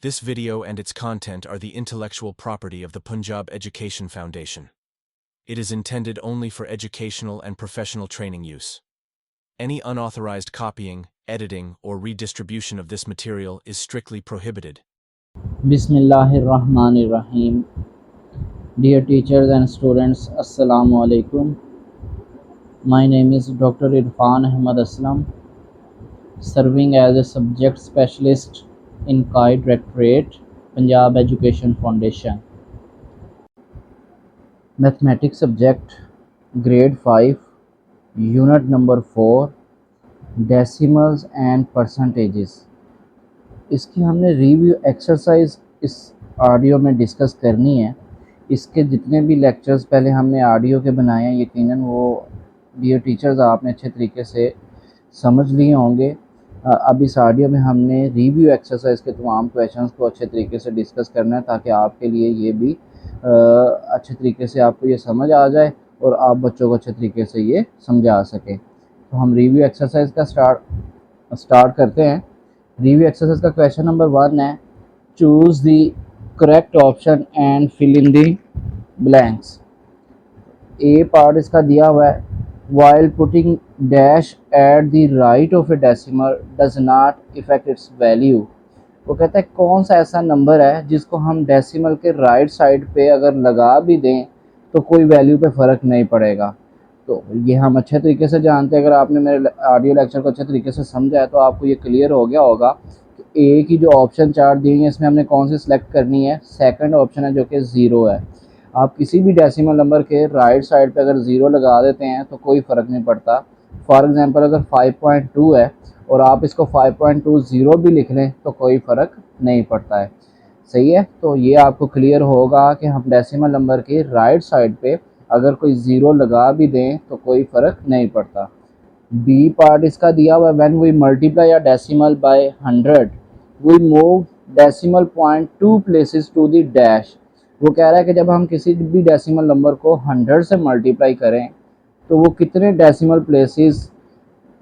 This video and its content are the intellectual property of the Punjab Education Foundation. It is intended only for educational and professional training use. Any unauthorized copying, editing, or redistribution of this material is strictly prohibited. Bismillahirrahmanirrahim. Dear teachers and students, Assalamu alaikum. My name is Dr. Irfan Ahmad Aslam, serving as a subject specialist in CAI Directorate, Punjab Education Foundation. Mathematics subject, grade 5, unit number 4, decimals and percentages. इसकी हमने review exercise इस audio में discuss करनी है। इसके जितने भी lectures पहले हमने ऑडियो के बनाए हैं, यकीनन वो डियर टीचर्स आपने अच्छे तरीके से समझ लिए होंगे। अब इस ऑडियो में हमने रिव्यू एक्सरसाइज के तमाम क्वेश्चंस को अच्छे तरीके से डिस्कस करना है, ताकि आपके लिए ये भी अच्छे तरीके से आपको ये समझ आ जाए और आप बच्चों को अच्छे तरीके से ये समझा सकें। तो हम रिव्यू एक्सरसाइज का स्टार्ट करते हैं। रिव्यू एक्सरसाइज का क्वेश्चन नंबर 1 है, choose the correct option and fill in the blanks. A part इसका दिया हुआ है, while putting dash at the right of a decimal does not affect its value. वो कहता है कौन सा ऐसा नंबर है जिसको हम डेसिमल के राइट साइड पे अगर लगा भी दें तो कोई वैल्यू पे फ़र्क नहीं पड़ेगा। तो ये हम अच्छे तरीके से जानते हैं। अगर आपने मेरे ऑडियो लेक्चर को अच्छे तरीके से समझा है तो आपको ये क्लियर हो गया होगा कि ए की जो ऑप्शन चार्ट दी है इसमें हमने कौन सी सिलेक्ट करनी है। सेकंड ऑप्शन है जो कि 0 है। आप किसी भी डेसिमल नंबर के राइट साइड पे अगर 0 लगा देते हैं तो कोई फ़र्क नहीं पड़ता। फॉर एग्ज़ाम्पल अगर 5.2 है और आप इसको 5.20 भी लिख लें तो कोई फ़र्क नहीं पड़ता है। सही है, तो ये आपको क्लियर होगा कि हम डेसिमल नंबर के राइट साइड पे अगर कोई 0 लगा भी दें तो कोई फ़र्क नहीं पड़ता। बी पार्ट इसका दिया हुआ है, when we multiply a decimal by 100 we move decimal point 2 places to the dash. वो कह रहा है कि जब हम किसी भी डेसिमल नंबर को 100 से मल्टीप्लाई करें तो वो कितने डेसिमल प्लेसेस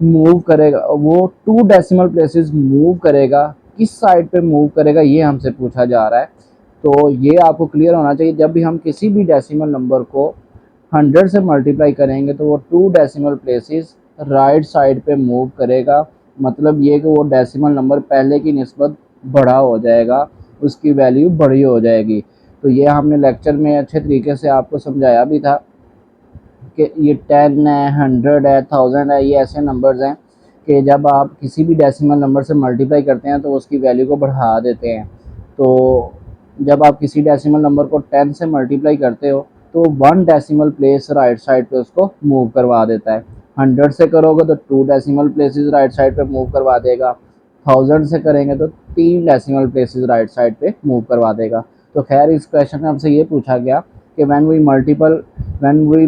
मूव करेगा, वो 2 डेसिमल प्लेसेस मूव करेगा। किस साइड पे मूव करेगा ये हमसे पूछा जा रहा है। तो ये आपको क्लियर होना चाहिए, जब भी हम किसी भी डेसिमल नंबर को 100 से मल्टीप्लाई करेंगे तो वो 2 डेसिमल प्लेसेस राइट साइड पे मूव करेगा। मतलब ये कि वो डेसिमल नंबर पहले की निस्बत बड़ा हो जाएगा, उसकी वैल्यू बड़ी हो जाएगी। तो ये हमने लेक्चर में अच्छे तरीके से आपको समझाया भी था कि ये 10 है, 100 है, 1000 है, ये ऐसे नंबर्स हैं कि जब आप किसी भी डेसिमल नंबर से मल्टीप्लाई करते हैं तो उसकी वैल्यू को बढ़ा देते हैं। तो जब आप किसी डेसिमल नंबर को 10 से मल्टीप्लाई करते हो तो 1 डेसिमल प्लेस राइट साइड पे उसको मूव करवा देता है। 100 से करोगे तो 2 डेसिमल प्लेसेस राइट साइड पे मूव करवा देगा। 1000 से करेंगे तो 3 डेसिमल प्लेसेस राइट साइड पे मूव करवा देगा। तो खैर इस क्वेश्चन में हमसे ये पूछा गया कि when we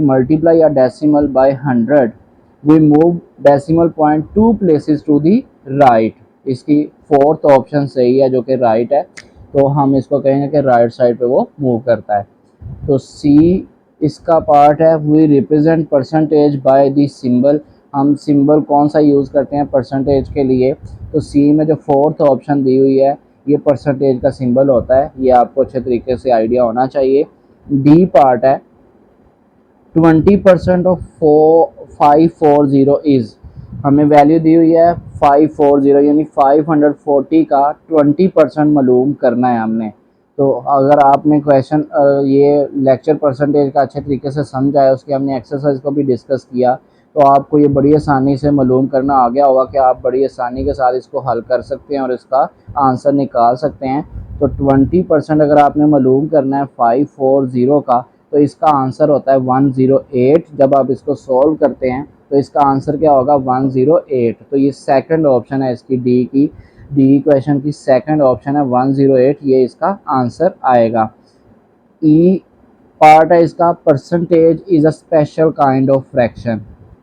multiply a decimal by 100 we move decimal point 2 places to the right। इसकी फोर्थ ऑप्शन सही है जो कि राइट है, तो हम इसको कहेंगे कि राइट साइड पे वो मूव करता है। तो सी इसका पार्ट है, we represent percentage by the symbol. हम सिंबल कौन सा यूज़ करते हैं परसेंटेज के लिए, तो सी में जो फोर्थ ऑप्शन दी हुई है ये परसेंटेज का सिंबल होता है। ये आपको अच्छे तरीके से आइडिया होना चाहिए। डी पार्ट है, 20% ऑफ 540 इज़। हमें वैल्यू दी हुई है 540, यानी 540 का 20% मालूम करना है हमने। तो अगर आपने क्वेश्चन ये लेक्चर परसेंटेज का अच्छे तरीके से समझा है, उसकी हमने एक्सरसाइज को भी डिस्कस किया, तो आपको ये बड़ी आसानी से मालूम करना आ गया होगा कि आप बड़ी आसानी के साथ इसको हल कर सकते हैं और इसका आंसर निकाल सकते हैं। तो 20% अगर आपने मालूम करना है 540 का, तो इसका आंसर होता है 108। जब आप इसको सॉल्व करते हैं तो इसका आंसर क्या होगा 108। तो ये सेकंड ऑप्शन है इसकी डी क्वेश्चन की सेकंड ऑप्शन है 108, ये इसका आंसर आएगा। ई पार्ट है इसका, percentage is a special kind of fraction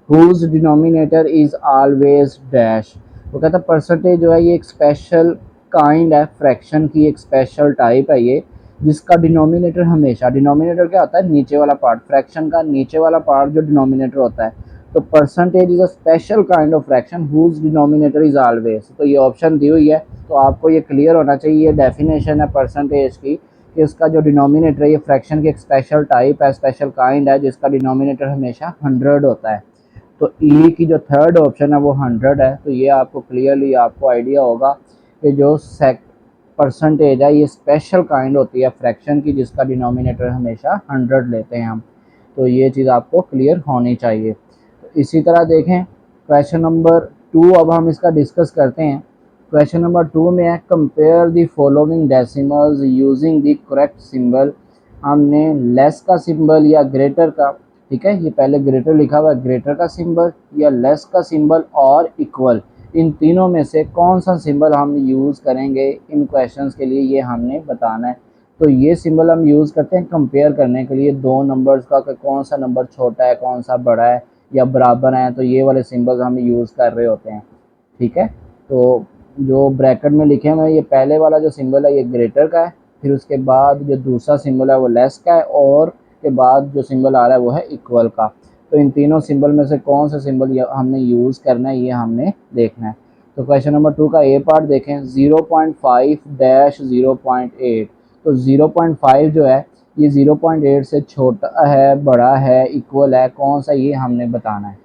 whose denominator is always dash. वो कहता है परसेंटेज जो है ये एक स्पेशल काइंड है फ्रैक्शन की, एक स्पेशल टाइप है ये, जिसका डिनोमिनेटर हमेशा, डिनोमिनेटर क्या होता है नीचे वाला पार्ट, फ्रैक्शन का नीचे वाला पार्ट जो डिनोमिनेटर होता है तो percentage is a special kind of fraction whose denominator is always. तो ये ऑप्शन दी हुई है, तो आपको ये क्लियर होना चाहिए। ये डेफिनेशन है परसेंटेज की कि इसका जो डिनोमिनेटर है ये फ्रैक्शन की एक स्पेशल टाइप है, स्पेशल काइंड है, जिसका डिनोमिनेटर हमेशा 100 होता है। तो ई की जो थर्ड ऑप्शन है वो 100 है। तो ये आपको क्लियरली आपको आइडिया होगा कि जो परसेंटेज है ये स्पेशल काइंड होती है फ्रैक्शन की, जिसका डिनोमिनेटर हमेशा 100 लेते हैं हम। तो ये चीज़ आपको क्लियर होनी चाहिए। तो इसी तरह देखें क्वेश्चन नंबर 2, अब हम इसका डिस्कस करते हैं। क्वेश्चन नंबर 2 में है compare the following decimals using the correct symbol. हमने लेस का सिंबल या ग्रेटर का, ठीक है, ये पहले ग्रेटर लिखा हुआ है, ग्रेटर का सिंबल या लेस का सिंबल और इक्वल, इन तीनों में से कौन सा सिंबल हम यूज़ करेंगे इन क्वेश्चंस के लिए, ये हमने बताना है। तो ये सिंबल हम यूज़ करते हैं कंपेयर करने के लिए दो नंबर्स का, कि कौन सा नंबर छोटा है, कौन सा बड़ा है या बराबर है। तो ये वाले सिंबल्स हम यूज़ कर रहे होते हैं, ठीक है। तो जो ब्रैकेट में लिखे हुए हैं, ये पहले वाला जो सिंबल है ये ग्रेटर का है, फिर उसके बाद जो दूसरा सिंबल है वो लेस का है, और के बाद जो सिंबल आ रहा है वो है इक्वल का। तो इन तीनों सिंबल में से कौन सा सिंबल हमने यूज़ करना है, ये हमने देखना है। तो क्वेश्चन नंबर 2 का ए पार्ट देखें, 0.5-0.8। तो 0.5 जो है ये 0.8 से छोटा है, बड़ा है, इक्वल है, कौन सा, ये हमने बताना है,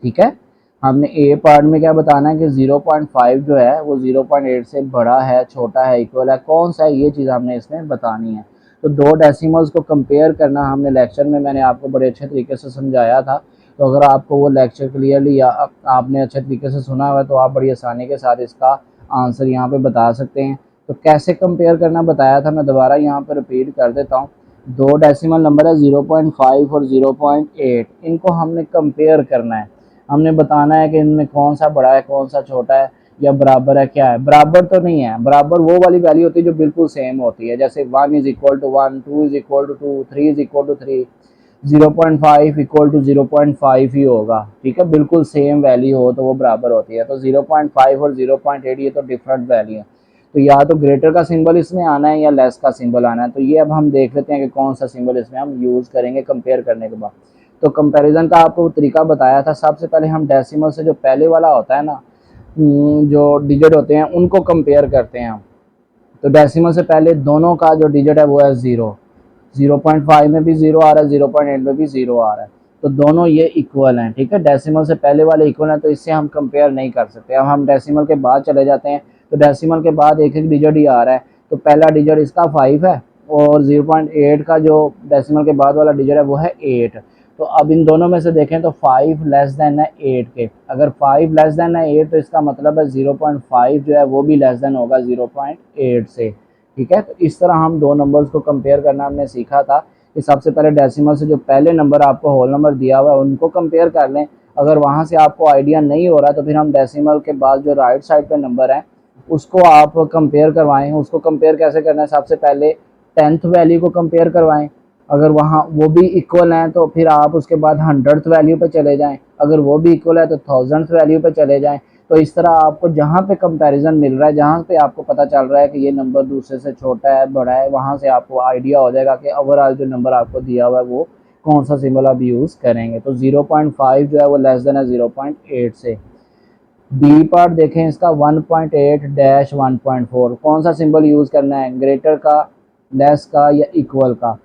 ठीक है। हमने ए पार्ट में क्या बताना है कि 0.5 जो है वो 0.8 से बड़ा है, छोटा है, इक्वल है, कौन सा है, ये चीज़ हमने इसमें बतानी है। तो दो डेसिमल्स को कंपेयर करना हमने लेक्चर में मैंने आपको बड़े अच्छे तरीके से समझाया था। तो अगर आपको वो लेक्चर क्लियरली या आपने अच्छे तरीके से सुना हुआ है तो आप बड़ी आसानी के साथ इसका आंसर यहाँ पे बता सकते हैं। तो कैसे कंपेयर करना बताया था, मैं दोबारा यहाँ पर रिपीट कर देता हूँ। दो डेसिमल नंबर है 0.5 और 0.8, इनको हमने कंपेयर करना है। हमने बताना है कि इनमें कौन सा बड़ा है, कौन सा छोटा है, या बराबर है, क्या है। बराबर तो नहीं है, बराबर वो वाली वैल्यू होती है जो बिल्कुल सेम होती है, जैसे 1 is equal to 1, 2 is equal to 2, 3 is equal to 3, 0.5 equal to 0.5 ही होगा, ठीक है। बिल्कुल सेम वैल्यू हो तो वो बराबर होती है। तो 0.5 और 0.8 ये तो डिफरेंट वैल्यू है। तो या तो ग्रेटर का सिंबल इसमें आना है या लेस का सिंबल आना है। तो ये अब हम देख लेते हैं कि कौन सा सिंबल इसमें हम यूज़ करेंगे कंपेयर करने के बाद। तो कंपैरिजन का आपको तरीका बताया था। सबसे पहले हम डेसिमल से जो पहले वाला होता है ना, जो डिजिट होते हैं उनको कंपेयर करते हैं हम। तो डेसिमल से पहले दोनों का जो डिजिट है वो है 0। 0.5 में भी 0 आ रहा है, 0.8 में भी 0 आ रहा है। तो दोनों ये इक्वल हैं, ठीक है। डेसिमल से पहले वाले इक्वल हैं, तो इससे हम कंपेयर नहीं कर सकते। अब हम डेसिमल के बाद चले जाते हैं। तो डेसिमल के बाद एक एक डिजिट ही आ रहा है। तो पहला डिजिट इसका 5 है, और 0.8 का जो डेसिमल के बाद वाला डिजिट है वो है 8। तो अब इन दोनों में से देखें तो 5 लेस देन है 8 के। अगर 5 लेस देन है 8 तो इसका मतलब है 0.5 जो है वो भी लेस देन होगा 0.8 से, ठीक है। तो इस तरह हम दो नंबर्स को कंपेयर करना हमने सीखा था कि सबसे पहले डेसिमल से जो पहले नंबर आपको होल नंबर दिया हुआ है उनको कंपेयर कर लें। अगर वहाँ से आपको आइडिया नहीं हो रहा तो फिर हम डेसिमल के बाद जो राइट साइड पे नंबर है उसको आप कंपेयर करवाएं। उसको कंपेयर कैसे करना है, सबसे पहले 10th वैल्यू को कंपेयर करवाएं। अगर वहाँ वो भी इक्वल हैं तो फिर आप उसके बाद 100th वैल्यू पे चले जाएं। अगर वो भी इक्वल है तो 1000th वैल्यू पे चले जाएं। तो इस तरह आपको जहाँ पे कंपैरिजन मिल रहा है, जहाँ पे आपको पता चल रहा है कि ये नंबर दूसरे से छोटा है, बड़ा है, वहाँ से आपको आइडिया हो जाएगा कि ओवरऑल जो नंबर आपको दिया हुआ है वो कौन सा सिंबल आप यूज़ करेंगे। तो 0.5 जो है वो लेस देन है 0.8 से। बी पार्ट देखें इसका 1.8-1.4, कौन सा सिंबल यूज़ करना है, ग्रेटर का, लेस का या इक्वल का।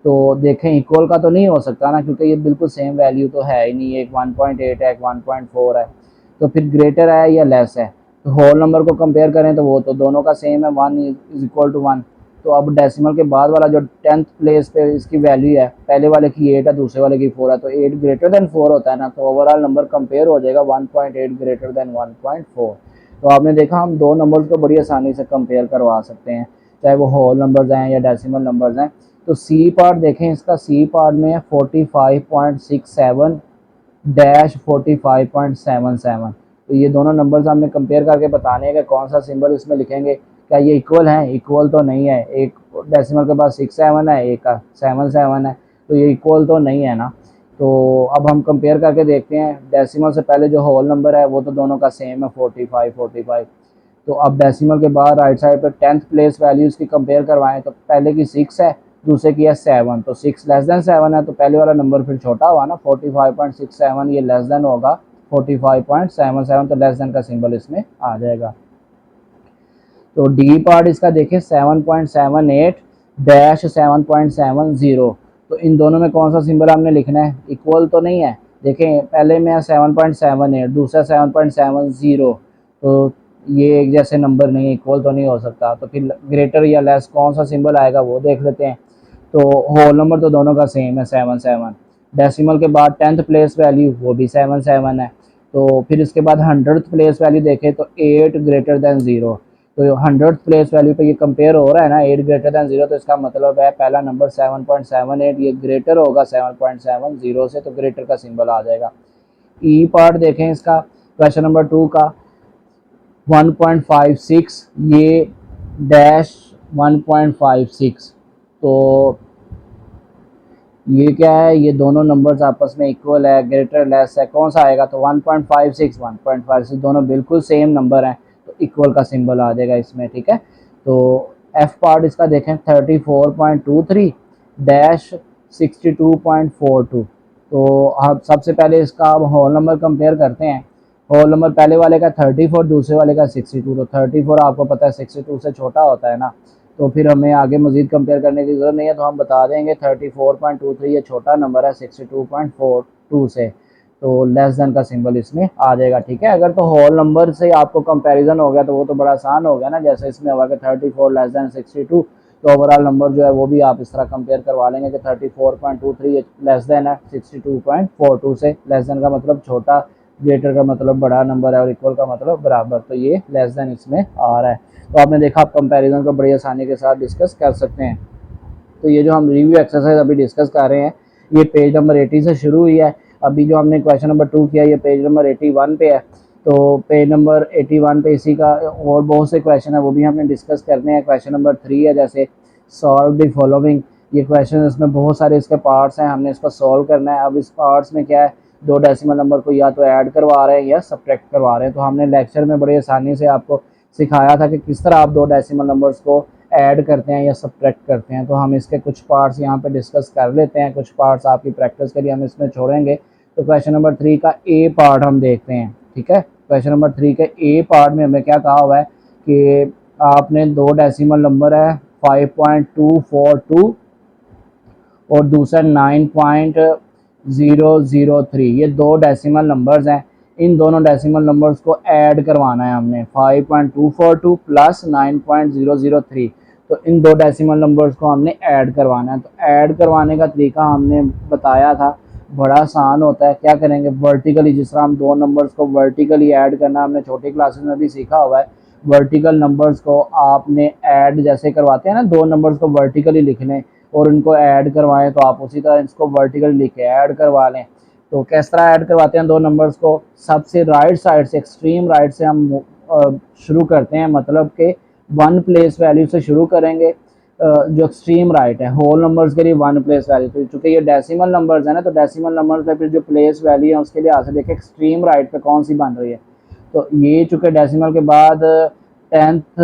तो देखें इक्वल का तो नहीं हो सकता ना, क्योंकि ये बिल्कुल सेम वैल्यू तो है ही नहीं, एक 1.8 है, एक 1.4 है। तो फिर ग्रेटर है या लेस है। तो होल नंबर को कंपेयर करें तो वो तो दोनों का सेम है, 1 इज इक्वल टू 1। तो अब डेसिमल के बाद वाला जो 10th प्लेस पे इसकी वैल्यू है, पहले वाले की 8 है, दूसरे वाले की 4 है, तो 8 ग्रेटर देन 4 होता है ना। तो ओवरऑल नंबर कंपेयर हो जाएगा 1.8 ग्रेटर देन 1.4। तो आपने देखा हम दो नंबर्स को बड़ी आसानी से कंपेयर करवा सकते हैं, चाहे वो होल नंबर्स हैं या डेसिमल नंबर्स हैं। तो सी पार्ट देखें इसका, सी पार्ट में है 45.67 डैश 45.77। तो ये दोनों नंबर्स हमें कंपेयर करके बताने हैं कि कौन सा सिंबल इसमें लिखेंगे। क्या ये इक्वल हैं, इक्वल तो नहीं है। एक डेसिमल के पास 6-7 है, एक का 7-7 है, तो ये इक्वल तो नहीं है ना। तो अब हम कंपेयर करके देखते हैं। डेसिमल से पहले जो होल नंबर है वो तो दोनों का सेम है, 45। तो अब डेसिमल के बाद राइट साइड पर 10th प्लेस वैल्यूज़ की कंपेयर करवाएं। तो पहले की 6 है दूसरे की है 7, तो 6 लेस देन 7 है, तो पहले वाला नंबर फिर छोटा हुआ ना 45.67, ये लेस देन होगा 45.77, तो लेस देन का सिंबल इसमें आ जाएगा। तो डी पार्ट इसका देखें 7.78 डैश 7.70, तो इन दोनों में कौन सा सिंबल हमने लिखना है, इक्वल तो नहीं है। देखें पहले में 7.78, दूसरा 7.70, तो ये एक जैसे नंबर नहीं, इक्वल तो नहीं हो सकता। तो फिर ग्रेटर या लेस कौन सा सिंबल आएगा वो देख लेते हैं। तो होल नंबर तो दोनों का सेम है 7 डेसिमल के बाद 10th प्लेस वैल्यू वो भी 7 है। तो फिर इसके बाद 100th प्लेस वैल्यू देखें तो 8 ग्रेटर दैन 0, तो 100th प्लेस वैल्यू पे ये कंपेयर हो रहा है ना 8 ग्रेटर दैन 0, तो इसका मतलब है पहला नंबर 7.78 ये ग्रेटर होगा 7.70 से, तो ग्रेटर का सिंबल आ जाएगा। ई पार्ट देखें इसका क्वेश्चन नंबर 2 का 1.56 ये डैश 1.56, तो ये क्या है, ये दोनों नंबर्स आपस में इक्वल है, ग्रेटर लेस है, कौन सा आएगा, तो 1.56 दोनों बिल्कुल सेम नंबर हैं, तो इक्वल का सिंबल आ जाएगा इसमें। ठीक है, तो एफ पार्ट इसका देखें 34.23 डैश 62.42, तो आप सबसे पहले इसका अब होल नंबर कंपेयर करते हैं। होल नंबर पहले वाले का 34, दूसरे वाले का 62, तो 34 आपको पता है 62 से छोटा होता है ना, तो फिर हमें आगे मज़ीद कंपेयर करने की ज़रूरत नहीं है, तो हम बता देंगे 34.23 ये छोटा नंबर है 62.42 से, तो लेस देन का सिंबल इसमें आ जाएगा। ठीक है, अगर तो होल नंबर से आपको कंपैरिजन हो गया तो वो तो बड़ा आसान हो गया ना, जैसे इसमें होगा कि 34 लेस देन 62, तो ओवरऑल नंबर जो है वो भी आप इस तरह कंपेयर करवा लेंगे कि 34.23 लेस देन है 62.42 से, लेस देन का मतलब छोटा, ग्रेटर का मतलब बड़ा नंबर है और इक्वल का मतलब बराबर, तो ये लेस देन इसमें आ रहा है। तो आपने देखा आप कंपैरिजन को बड़ी आसानी के साथ डिस्कस कर सकते हैं। तो ये जो हम रिव्यू एक्सरसाइज अभी डिस्कस कर रहे हैं ये पेज नंबर 80 से शुरू हुई है। अभी जो हमने क्वेश्चन नंबर 2 किया ये पेज नंबर 81 पे है, तो पेज नंबर 81 पे इसी का और बहुत से क्वेश्चन है वो भी हमने डिस्कस करने हैं। क्वेश्चन नंबर 3 है जैसे सॉल्व द फॉलोइंग, ये क्वेश्चन इसमें बहुत सारे इसके पार्ट्स हैं, हमने इसको सॉल्व करना है। अब इस पार्ट्स में क्या है, दो डेसिमल नंबर को या तो ऐड करवा रहे हैं या सब्ट्रैक्ट करवा रहे हैं। तो हमने लेक्चर में बड़ी आसानी से आपको सिखाया था कि किस तरह आप दो डेसिमल नंबर्स को ऐड करते हैं या सब्ट्रैक्ट करते हैं। तो हम इसके कुछ पार्ट्स यहाँ पे डिस्कस कर लेते हैं, कुछ पार्ट्स आपकी प्रैक्टिस के लिए हम इसमें छोड़ेंगे। तो क्वेश्चन नंबर 3 का ए पार्ट हम देखते हैं। ठीक है, क्वेश्चन नंबर 3 के ए पार्ट में हमें क्या कहा हुआ है कि आपने दो डेसिमल नंबर है 5.242 और दूसरा 9.003, ये दो डेसिमल नंबर्स हैं। इन दोनों डेसिमल नंबर्स को ऐड करवाना है हमने 5.242 प्लस 9.003, तो इन दो डेसिमल नंबर्स को हमने ऐड करवाना है। तो ऐड करवाने का तरीका हमने बताया था, बड़ा आसान होता है। क्या करेंगे, वर्टिकली, जिस तरह हम दो नंबर्स को वर्टिकली ऐड करना हमने छोटी क्लासेस में भी सीखा हुआ है। वर्टिकल नंबर्स को आपने ऐड जैसे करवाते हैं ना, दो नंबर्स को वर्टिकली लिख लें और उनको ऐड करवाएं, तो आप उसी तरह इसको वर्टिकल लिख के ऐड करवा लें। तो किस तरह ऐड करवाते हैं दो नंबर्स को, सबसे राइट साइड से, एक्सट्रीम राइट से हम शुरू करते हैं, मतलब कि वन प्लेस वैल्यू से शुरू करेंगे। जो एक्सट्रीम राइट है होल नंबर्स के लिए वन प्लेस वैल्यू, तो चूँकि ये डेसिमल नंबर्स है ना, तो डेसिमल नंबर्स पे फिर जो प्लेस वैल्यू है उसके लिए आगे देखिए एक्सट्रीम राइट पे कौन सी बन रही है। तो ये चूँकि डेसिमल के बाद 10th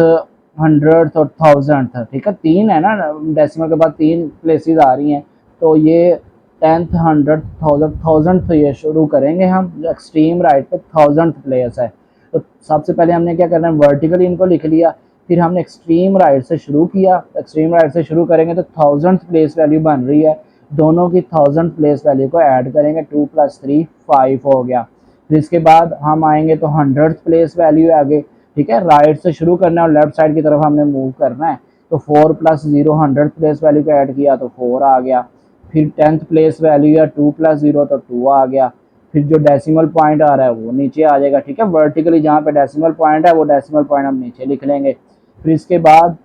100th और 1000th, ठीक है, तीन है ना डेसिमल के बाद तीन प्लेसेस आ रही हैं, तो ये 10th 100th 1000th ये शुरू करेंगे हम, जो एक्सट्रीम राइट पे 1000th प्लेस है। तो सबसे पहले हमने क्या करना है, वर्टिकली इनको लिख लिया, फिर हमने एक्सट्रीम राइट से शुरू किया। एक्सट्रीम राइट से शुरू करेंगे तो 1000th प्लेस वैल्यू बन रही है, दोनों की 1000th प्लेस वैल्यू को ऐड करेंगे, 2 + 3 5 हो गया। फिर इसके बाद हम आएंगे तो 100th प्लेस वैल्यू है आगे, ठीक है, राइट से शुरू करना है और लेफ्ट साइड की तरफ हमने मूव करना है। तो 4 + 0 100th प्लेस वैल्यू को ऐड किया तो 4 आ गया। फिर 10th प्लेस वैल्यू है 2 + 0 तो 2 आ गया। फिर जो डेसिमल पॉइंट आ रहा है वो नीचे आ जाएगा, ठीक है, वर्टिकली जहाँ पे डेसिमल पॉइंट है वो डेसिमल पॉइंट हम नीचे लिख लेंगे। फिर इसके बाद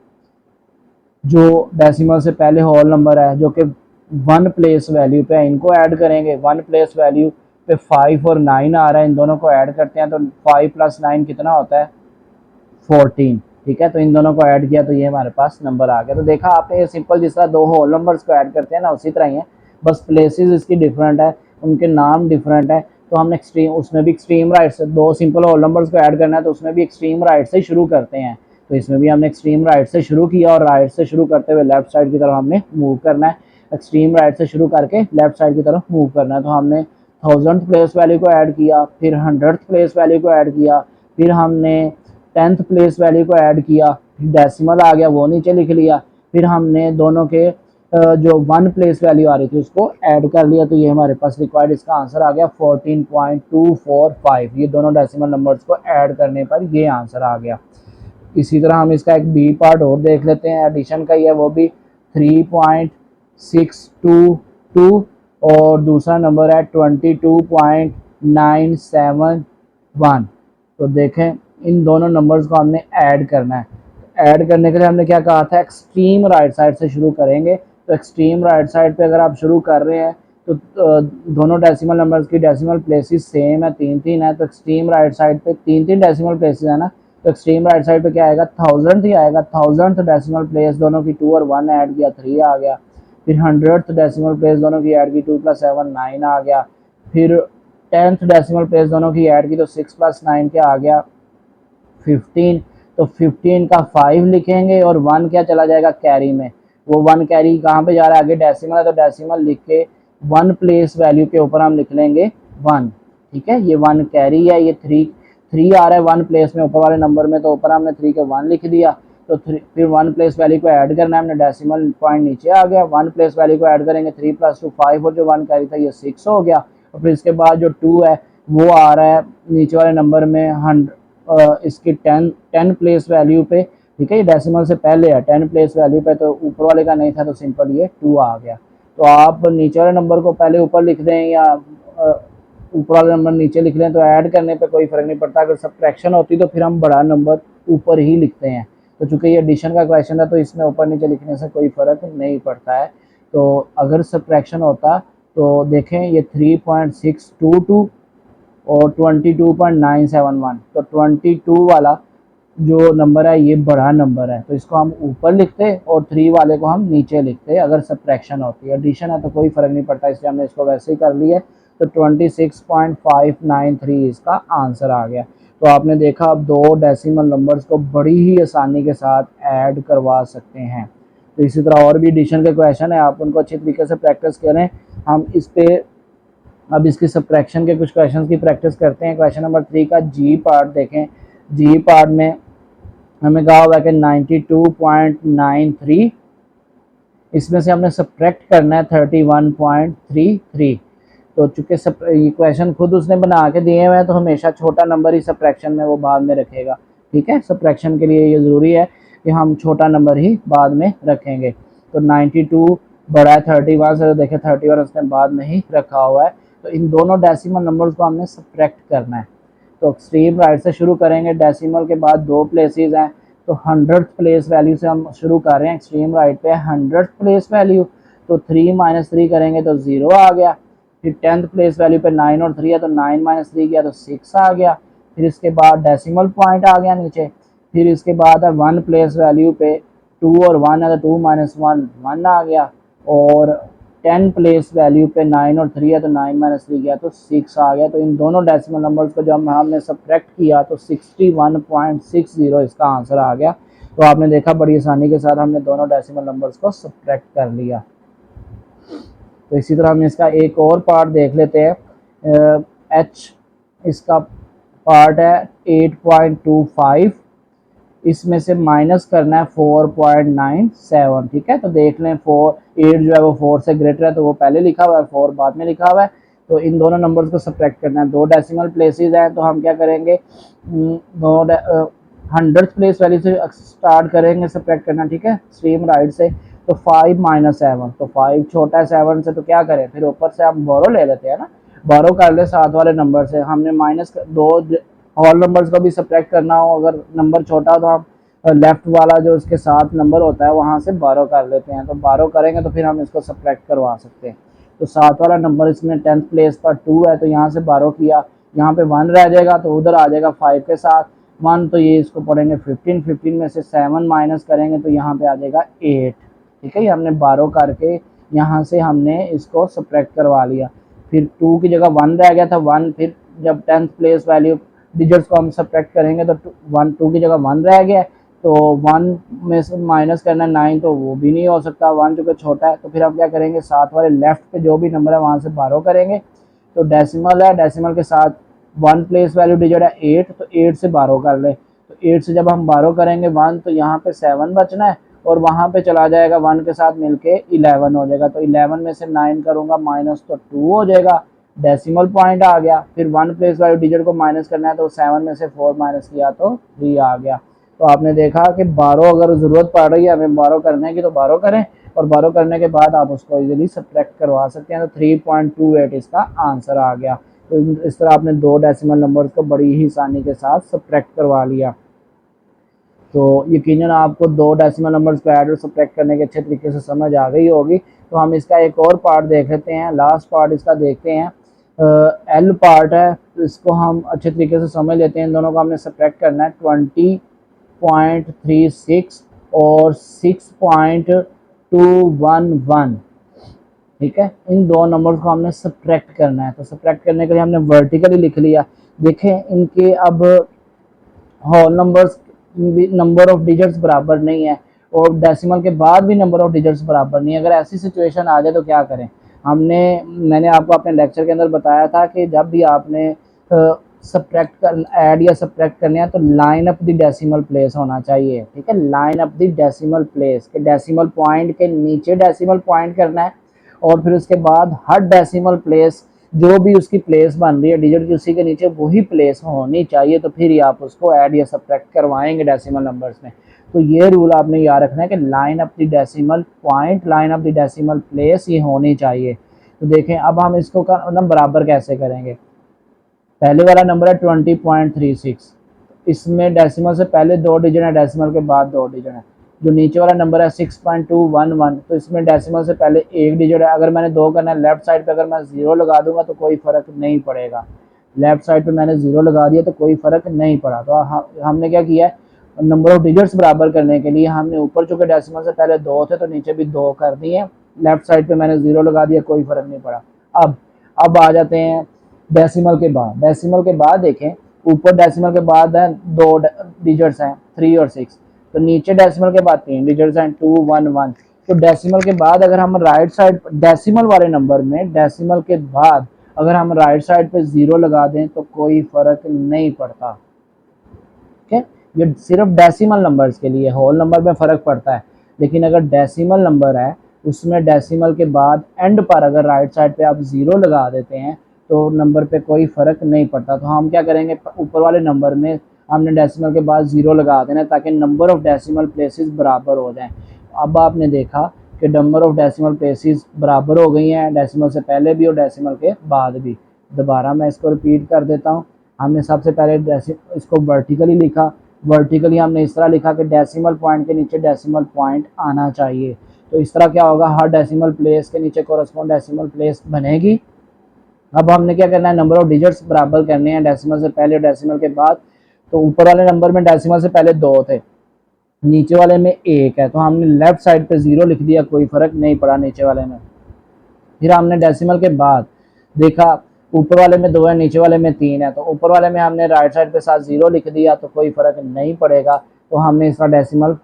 जो डेसिमल से पहले होल नंबर है जो कि वन प्लेस वैल्यू पे है, इनको ऐड करेंगे। वन प्लेस वैल्यू पे 5 और 9 आ रहा है, इन दोनों को ऐड करते हैं तो 5 + 9 कितना होता है 14, ठीक है, तो इन दोनों को ऐड किया तो ये हमारे पास नंबर आ गया। तो देखा आपने, ये सिंपल जिस तरह दो होल नंबर्स को ऐड करते हैं ना उसी तरह ही है, बस प्लेसेस इसकी डिफरेंट है, उनके नाम डिफरेंट है। तो हमने एक्सट्रीम, उसमें भी एक्सट्रीम राइट से दो सिंपल होल नंबर्स को ऐड करना है तो उसमें भी एक्सट्रीम राइट से शुरू करते हैं। तो इसमें भी हमने एक्सट्रीम राइट से शुरू किया और राइट से शुरू करते हुए लेफ्ट साइड की तरफ हमने मूव करना है। एक्सट्रीम राइट से शुरू करके लेफ्ट साइड की तरफ मूव करना है। तो हमने 1000th प्लेस वैल्यू को ऐड किया, फिर 100th प्लेस वैल्यू को ऐड किया, फिर हमने 10th प्लेस वैल्यू को ऐड किया, डेसिमल आ गया वो नीचे लिख लिया, फिर हमने दोनों के जो 1 प्लेस वैल्यू आ रही थी उसको ऐड कर लिया। तो ये हमारे पास रिक्वायर्ड इसका आंसर आ गया 14.245। ये दोनों डेसिमल नंबर्स को ऐड करने पर ये आंसर आ गया। इसी तरह हम इसका एक बी पार्ट और देख लेते हैं, एडिशन का ही है, वो भी 3.622 और दूसरा नंबर है 22.971। तो देखें इन दोनों नंबर्स को हमने ऐड करना है। ऐड करने के लिए हमने क्या कहा था, एक्सट्रीम राइट साइड से शुरू करेंगे। तो एक्सट्रीम राइट साइड पे अगर आप शुरू कर रहे हैं तो दोनों डेसिमल नंबर्स की डेसिमल प्लेसेस सेम है, 3 है। तो एक्सट्रीम राइट साइड पे 3 डेसिमल प्लेसेस है ना, तो एक्सट्रीम राइट साइड पे क्या आएगा, 1000th ही आएगा। 1000th डेसिमल प्लेस दोनों की 2 और 1 ऐड किया 3 आ गया। फिर 100th डेसिमल प्लेस दोनों की ऐड की 2 + 7 9 आ गया। फिर 10th डेसिमल प्लेस दोनों की ऐड की तो 6 + 9 क्या आ गया 15। तो 15 का 5 लिखेंगे और 1 क्या चला जाएगा कैरी में। वो 1 कैरी कहाँ पे जा रहा है, आगे डेसिमल है तो डेसिमल लिख के 1 प्लेस वैल्यू के ऊपर हम लिख लेंगे 1। ठीक है, ये 1 कैरी है, ये 3 आ रहा है 1 प्लेस में ऊपर वाले नंबर में, तो ऊपर हमने 3 के 1 लिख दिया। तो फिर 1 प्लेस वैल्यू को ऐड करना है हमने, डेसिमल पॉइंट नीचे आ गया। 1 प्लेस वैल्यू को ऐड करेंगे 3 + 2 5 और जो 1 कैरी था ये 6 हो गया। और फिर इसके बाद जो 2 है वो आ रहा है नीचे वाले नंबर में 100 इसकी 10 प्लेस वैल्यू पे। ठीक है, ये डेसिमल से पहले है 10 प्लेस वैल्यू पे, तो ऊपर वाले का नहीं था तो सिंपल ये 2 आ गया। तो आप नीचे वाले नंबर को पहले ऊपर लिख दें या ऊपर वाला नंबर नीचे लिख लें, तो ऐड करने पे कोई फ़र्क नहीं पड़ता। अगर सब्ट्रैक्शन होती तो फिर हम बड़ा नंबर ऊपर ही लिखते हैं। तो चूंकि ये एडिशन का क्वेश्चन था तो इसमें ऊपर नीचे लिखने से कोई फ़र्क नहीं पड़ता है। तो अगर सब्ट्रैक्शन होता तो देखें ये 3.622 और 22.971, तो 22 वाला जो नंबर है ये बड़ा नंबर है, तो इसको हम ऊपर लिखते और 3 वाले को हम नीचे लिखते अगर सब्ट्रैक्शन होती है। एडिशन है तो कोई फ़र्क नहीं पड़ता, इसलिए हमने इसको वैसे ही कर लिया। तो 26.593 इसका आंसर आ गया। तो आपने देखा अब 2 डेसिमल नंबर्स को बड़ी ही आसानी के साथ ऐड करवा सकते हैं। तो इसी तरह और भी एडिशन के क्वेश्चन है, आप उनको अच्छी तरीके से प्रैक्टिस करें। हम इस पे अब इसकी सब्ट्रैक्शन के कुछ क्वेश्चंस की प्रैक्टिस करते हैं। क्वेश्चन नंबर 3 का जी पार्ट देखें। जी पार्ट में हमें कहा हुआ है कि 92.93, इसमें से हमने सब्ट्रैक्ट करना है 31.33। तो चूंकि ये क्वेश्चन खुद उसने बना के दिए हुए हैं तो हमेशा छोटा नंबर ही सब्ट्रैक्शन में वो बाद में रखेगा। ठीक है, सब्ट्रैक्शन के लिए ये ज़रूरी है कि हम छोटा नंबर ही बाद में रखेंगे। तो 92 बड़ा है 31 से, तो देखें 31 उसने बाद में ही रखा हुआ है। तो इन दोनों डेसिमल नंबर्स को हमने सब्ट्रैक्ट करना है। तो एक्सट्रीम राइट से शुरू करेंगे, डेसिमल के बाद 2 प्लेसेस हैं, तो 100th प्लेस वैल्यू से हम शुरू कर रहे हैं। एक्सट्रीम राइट पे 100th प्लेस वैल्यू, तो 3 - 3 करेंगे तो 0 आ गया। फिर 10th प्लेस वैल्यू पे 9 और 3 है, तो 9 - 3 किया तो 6 आ गया। फिर इसके बाद डेसिमल पॉइंट आ गया नीचे। फिर इसके बाद है 1 प्लेस वैल्यू पे 2 और 1 है, तो 2 - 1 1 आ गया। और 10 प्लेस वैल्यू पे 9 और 3 है, तो 9 - 3 किया तो 6 आ गया। तो इन दोनों डेसिमल नंबर्स को जब हमने सब्ट्रैक्ट किया तो 61.60 इसका आंसर आ गया। तो आपने देखा बड़ी आसानी के साथ हमने दोनों डेसिमल नंबर्स को सब्ट्रैक्ट कर लिया। तो इसी तरह हम इसका एक और पार्ट देख लेते हैं। एच इसका पार्ट है 8.25, इसमें से माइनस करना है 4.97। ठीक है, तो देख लें 8 जो है वो 4 से ग्रेटर है, तो वो पहले लिखा हुआ है, 4 बाद में लिखा हुआ है। तो इन दोनों नंबर्स को सब्ट्रैक्ट करना है। 2 डेसिमल प्लेसेस हैं, तो हम क्या करेंगे, 100th प्लेस वैल्यू से स्टार्ट करेंगे सब्ट्रैक्ट करना। ठीक है, स्ट्रीम राइट से। तो 5 - 7, तो 5 छोटा है 7 से, तो क्या करें, फिर ऊपर से हम बोरो ले लेते हैं ना, बोरो कर ले साथ वाले नंबर से। हमने -2 होल नंबर्स को भी सब्ट्रैक्ट करना हो, अगर नंबर छोटा हो तो हम लेफ्ट वाला जो उसके साथ नंबर होता है वहाँ से बारो कर लेते हैं। तो बारो करेंगे तो फिर हम इसको सब्ट्रैक्ट करवा सकते हैं। तो साथ वाला नंबर इसमें 10th प्लेस पर 2 है, तो यहाँ से बारो किया, यहाँ पे 1 रह जाएगा, तो उधर आ जाएगा 5 के साथ 1, तो ये इसको पढ़ेंगे 15। 15 में से 7 माइनस करेंगे तो यहाँ पे आ जाएगा 8। ठीक है, ये हमने बारो करके यहाँ से हमने इसको सब्ट्रैक्ट करवा लिया। फिर 2 की जगह 1 रह गया था 1, फिर जब 10th प्लेस वैल्यू डिजिट्स को हम सब्ट्रैक्ट करेंगे तो 2 की जगह 1 रह गया। तो 1 में से माइनस करना 9 तो वो भी नहीं हो सकता, 1 चूँकि छोटा है। तो फिर हम क्या करेंगे, साथ वाले लेफ्ट पे जो भी नंबर है वहाँ से बारो करेंगे। तो डेसिमल है, डेसिमल के साथ 1 प्लेस वैल्यू डिजिट है 8, तो 8 से बारो कर ले। तो 8 से जब हम बारो करेंगे 1 तो यहाँ पे 7 बचना है और वहाँ पे चला जाएगा 1 के साथ मिलके 11 हो जाएगा। तो 11 में से 9 करूँगा माइनस तो 2 हो जाएगा, डेसिमल पॉइंट आ गया। फिर 1 प्लेस वैल्यू डिजिट को माइनस करना है तो 7 में से 4 माइनस किया तो 3 आ गया। तो आपने देखा कि बारो अगर ज़रूरत पड़ रही है हमें बारो करने की तो बारो करें, और बारो करने के बाद आप उसको इजीली सब्ट्रैक्ट करवा सकते हैं। तो 3.28 इसका आंसर आ गया। तो इस तरह आपने 2 डेसिमल नंबर्स को बड़ी ही आसानी के साथ सब्ट्रैक्ट करवा लिया। तो यकीनन आपको 2 डेसिमल नंबर्स को ऐड और सब्ट्रैक्ट करने के अच्छे तरीके से समझ आ गई होगी। तो हम इसका एक और पार्ट देख लेते हैं, लास्ट पार्ट इसका देखते हैं। एल पार्ट है, तो इसको हम अच्छे तरीके से समझ लेते हैं। इन दोनों को हमने सब्ट्रैक्ट करना है, 20.36 और 6.211। ठीक है, इन दो नंबर्स को हमने सब्ट्रैक्ट करना है। तो सब्ट्रैक्ट करने के लिए हमने वर्टिकली लिख लिया। देखें इनके अब whole numbers number of digits बराबर नहीं है और डेसिमल के बाद भी नंबर ऑफ डिजिट्स बराबर नहीं है। अगर ऐसी सिचुएशन आ जाए तो क्या करें, मैंने आपको अपने लेक्चर के अंदर बताया था कि जब भी आपने सब्ट्रैक्ट कर ऐड या सब्ट्रैक्ट करने हैं तो line up the decimal place होना चाहिए। ठीक है, line up the decimal place के डेसिमल पॉइंट के नीचे डेसिमल पॉइंट करना है और फिर उसके बाद हर डेसिमल प्लेस जो भी उसकी प्लेस बन रही है डिजिट की उसी के नीचे वही प्लेस होनी चाहिए। तो फिर ही आप उसको ऐड या सब्ट्रैक्ट करवाएंगे डेसिमल नंबर्स में। तो ये रूल आपने याद रखना है कि line of the decimal point, line of the decimal place ये होनी चाहिए। तो देखें अब हम इसको ना बराबर कैसे करेंगे। पहले वाला नंबर है 20.36, इसमें डेसिमल से पहले 2 डिजिट है, डेसिमल के बाद 2 डिजिट है। जो नीचे वाला नंबर है 6.211, तो इसमें डेसिमल से पहले 1 डिजिट है। अगर मैंने 2 करना है लेफ्ट साइड पे, अगर मैं 0 लगा दूंगा तो कोई फ़र्क नहीं पड़ेगा। लेफ्ट साइड पे मैंने 0 लगा दिया तो कोई फ़र्क नहीं पड़ा। तो हमने क्या किया है, नंबर ऑफ डिजिट्स बराबर करने के लिए हमने ऊपर चूँकि डेसिमल से पहले 2 थे तो नीचे भी 2 कर दिए। लेफ्ट साइड पर मैंने 0 लगा दिया, कोई फ़र्क नहीं पड़ा। अब आ जाते हैं डेसिमल के बाद। डेसिमल के बाद देखें, ऊपर डेसिमल के बाद है 2 डिजिट्स हैं 3 और 6, तो नीचे डेसिमल के बाद 3 डिजिट्स हैं 211। तो डेसिमल के बाद अगर हम राइट साइड डेसिमल वाले नंबर में डेसिमल के बाद अगर हम राइट साइड पे 0 लगा दें तो कोई फ़र्क नहीं पड़ता। ठीक है, ये सिर्फ डेसिमल नंबर्स के लिए, होल नंबर में फ़र्क पड़ता है। लेकिन अगर डेसिमल नंबर है उसमें डेसिमल के बाद एंड पर अगर राइट साइड पे आप 0 लगा देते हैं तो नंबर पे कोई फ़र्क नहीं पड़ता। तो हम क्या करेंगे, ऊपर वाले नंबर में हमने डेसिमल के बाद 0 लगा देना ताकि नंबर ऑफ़ डेसिमल प्लेसेस बराबर हो जाएं। अब आपने देखा कि नंबर ऑफ़ डेसिमल प्लेसेस बराबर हो गई हैं, डेसिमल से पहले भी और डेसिमल के बाद भी। दोबारा मैं इसको रिपीट कर देता हूँ। हमने सबसे पहले इसको वर्टिकली लिखा। वर्टिकली हमने इस तरह लिखा कि डेसिमल पॉइंट के नीचे डेसिमल पॉइंट आना चाहिए। तो इस तरह क्या होगा, हर डेसिमल प्लेस के नीचे कोरस्पॉन्ड डेसिमल प्लेस बनेगी। अब हमने क्या करना है, नंबर ऑफ डिजिट्स बराबर करने हैं डेसिमल से पहले और डेसिमल के बाद। तो ऊपर वाले नंबर में डेसिमल से पहले 2 थे, नीचे वाले में 1 है, तो हमने लेफ्ट साइड पे 0 लिख दिया, कोई फ़र्क नहीं पड़ा नीचे वाले में। फिर हमने डेसिमल के बाद देखा ऊपर वाले में 2 है, नीचे वाले में 3 है, तो ऊपर वाले में हमने राइट साइड पे साथ 0 लिख दिया तो कोई फ़र्क नहीं पड़ेगा। तो हमने इसका डेसिमल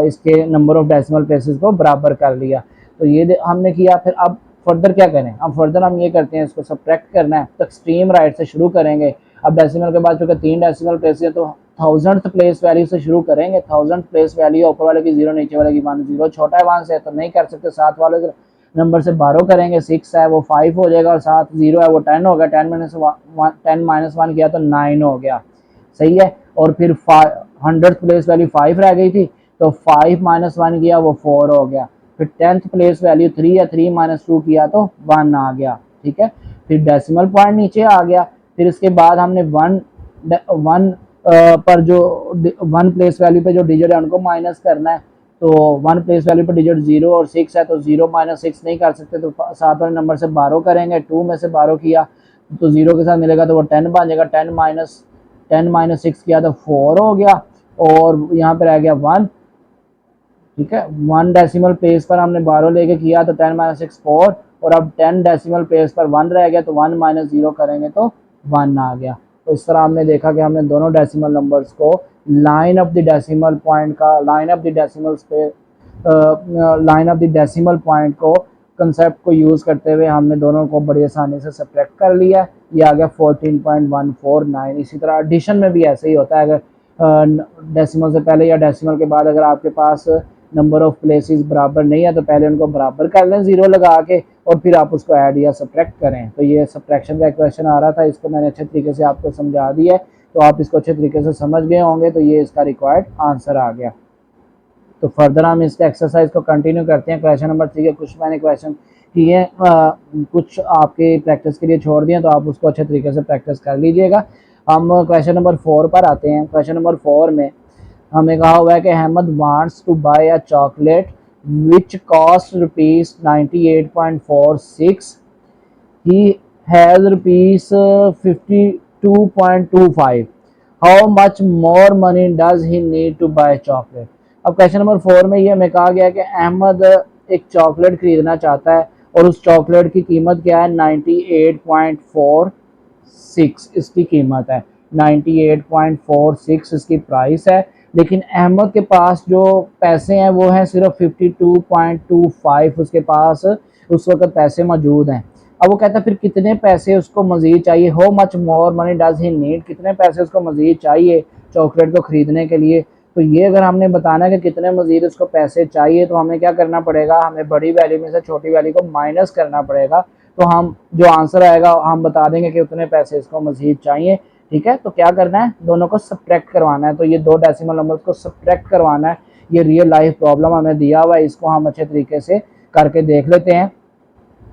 इसके नंबर ऑफ डेसिमल प्लेसेस को बराबर कर लिया। तो ये हमने किया। फिर अब फर्दर क्या करें, अब फर्दर हम ये करते हैं, इसको सब्ट्रैक्ट करना है तो एक्सट्रीम राइट से शुरू करेंगे। अब डेसिमल के बाद चूँकि 3 डेसिमल प्लेस है तो 1000th प्लेस वैल्यू से शुरू करेंगे। 1000th प्लेस वैल्यू ऊपर वाले की 0, नीचे वाले की 1। 0 छोटा है 1 से तो नहीं कर सकते, साथ वाले नंबर से बारो करेंगे। 6 है वो 5 हो जाएगा और साथ 0 है वो 10 हो गया। 10 माइनस 1 किया तो 9 हो गया, सही है। और फिर 100th प्लेस वैल्यू 5 रह गई थी तो 5 माइनस 1 किया वो 4 हो गया। फिर 10th प्लेस वैल्यू 3 है, 3 माइनस 2 किया तो 1 आ गया। ठीक है, फिर डेसिमल पॉइंट नीचे आ गया। फिर इसके बाद हमने 1 पर जो 1 प्लेस वैल्यू पे जो डिजिट है उनको माइनस करना है। तो 1 प्लेस वैल्यू पर डिजिट 0 और 6 है तो 0 माइनस 6 नहीं कर सकते, तो साथ वाले नंबर से बारो करेंगे। 2 में से बारो किया तो 0 के साथ मिलेगा तो वो 10 बन जाएगा। 10 माइनस 6 किया तो 4 हो गया और यहाँ पर रह गया 1। ठीक है, 1 डेसिमल प्लेस पर हमने बारो लेके किया तो 10 माइनस 6 4, और अब 10 डेसिमल प्लेस पर 1 रह गया तो 1 माइनस 0 करेंगे तो 1 आ गया। तो इस तरह हमने देखा कि हमने दोनों डेसिमल नंबर्स को line of the decimal point का, लाइन ऑफ द डेसिमल्स पे, line of the decimal point को कंसेप्ट को यूज़ करते हुए हमने दोनों को बड़ी आसानी से सब्ट्रैक्ट कर लिया। ये आ गया 14.149। इसी तरह एडिशन में भी ऐसे ही होता है, अगर डेसिमल से पहले या डेसिमल के बाद अगर आपके पास नंबर ऑफ प्लेसेस बराबर नहीं है तो पहले उनको बराबर कर लें ज़ीरो लगा के, और फिर आप उसको ऐड या सब्ट्रैक्ट करें। तो ये सब्ट्रैक्शन का क्वेश्चन आ रहा था, इसको मैंने अच्छे तरीके से आपको समझा दिया है, तो आप इसको अच्छे तरीके से समझ गए होंगे। तो ये इसका रिक्वायर्ड आंसर आ गया। तो फर्दर हम इसके एक्सरसाइज को कंटिन्यू करते हैं। क्वेश्चन नंबर 3 के कुछ मैंने क्वेश्चन किए, कुछ आपके प्रैक्टिस के लिए छोड़ दिए, तो आप उसको अच्छे तरीके से प्रैक्टिस कर लीजिएगा। हम क्वेश्चन नंबर 4 पर आते हैं। क्वेश्चन नंबर 4 में हमें कहा हुआ है कि Ahmed wants to buy a chocolate which cost rupees 98.46, he has rupees 52.25, how much more money does he need to buy chocolate। अब क्वेश्चन नंबर 4 में ये हमें कहा गया है कि अहमद एक चॉकलेट खरीदना चाहता है और उस चॉकलेट की कीमत क्या है, 98.46 इसकी कीमत है, 98.46 इसकी प्राइस है। लेकिन अहमद के पास जो पैसे हैं वो हैं सिर्फ 52.25 उसके पास उस वक्त पैसे मौजूद हैं। अब वो कहता है फिर कितने पैसे उसको मज़ीद चाहिए, how much more money does he need, कितने पैसे उसको मज़ीद चाहिए चॉकलेट को ख़रीदने के लिए। तो ये अगर हमने बताना है कि कितने मज़ीद उसको पैसे चाहिए, तो हमें क्या करना पड़ेगा, हमें बड़ी वैल्यू में से छोटी वैल्यू को माइनस करना पड़ेगा। तो हम जो आंसर आएगा हम बता देंगे कि उतने पैसे इसको मज़ीद चाहिए। ठीक है, तो क्या करना है, दोनों को सब्ट्रैक्ट करवाना है। तो ये दो डेसिमल नंबर्स को सब्ट्रैक्ट करवाना है। ये रियल लाइफ प्रॉब्लम हमें दिया हुआ है, इसको हम अच्छे तरीके से करके देख लेते हैं।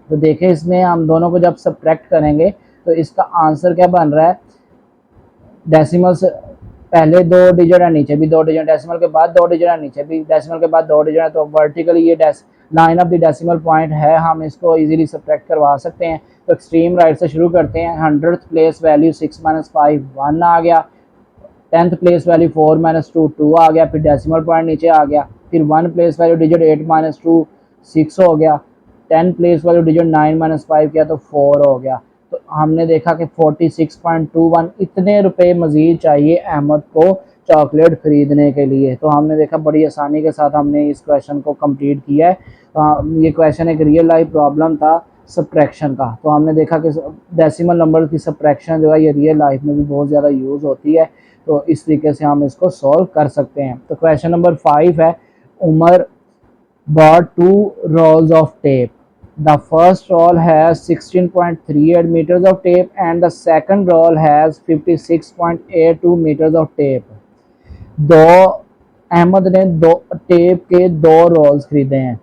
तो देखें, इसमें हम दोनों को जब सब्ट्रैक्ट करेंगे तो इसका आंसर क्या बन रहा है, डेसिमल से पहले दो डिजिट है, नीचे भी दो डिजिट, डेसिमल के बाद दो डिजिट है, नीचे भी डेसिमल के बाद दो डिजिट है। तो वर्टिकली ये line of the decimal point है, हम इसको इजीली सब्ट्रैक्ट करवा सकते हैं। तो एक्सट्रीम राइट से शुरू करते हैं। 100th प्लेस वैल्यू 6 - 5 1 आ गया, 10th प्लेस वैल्यू 4 - 2 2 आ गया, फिर डेसिमल पॉइंट नीचे आ गया, फिर 1 प्लेस वैल्यू डिजिट 8 - 2 6 हो गया, 10 प्लेस वैल्यू डिजिट 9 - 5 किया तो 4 हो गया। तो हमने देखा कि 46.21 इतने रुपए मज़ीद चाहिए अहमद को चॉकलेट ख़रीदने के लिए। तो हमने देखा बड़ी आसानी के साथ हमने इस क्वेश्चन को कंप्लीट किया है। ये क्वेश्चन एक रियल लाइफ प्रॉब्लम था सब्ट्रैक्शन का। तो हमने देखा कि डेसिमल नंबर की सब्ट्रैक्शन जो है ये रियल लाइफ में भी बहुत ज़्यादा यूज़ होती है। तो इस तरीके से हम इसको सॉल्व कर सकते हैं। तो क्वेश्चन नंबर 5 है, Umar bought 2 rolls of tape. The first roll has 16.38 meters of tape and the second roll has 56.82 meters of tape. दो अहमद ने दो टेप के दो रोल्स खरीदे हैं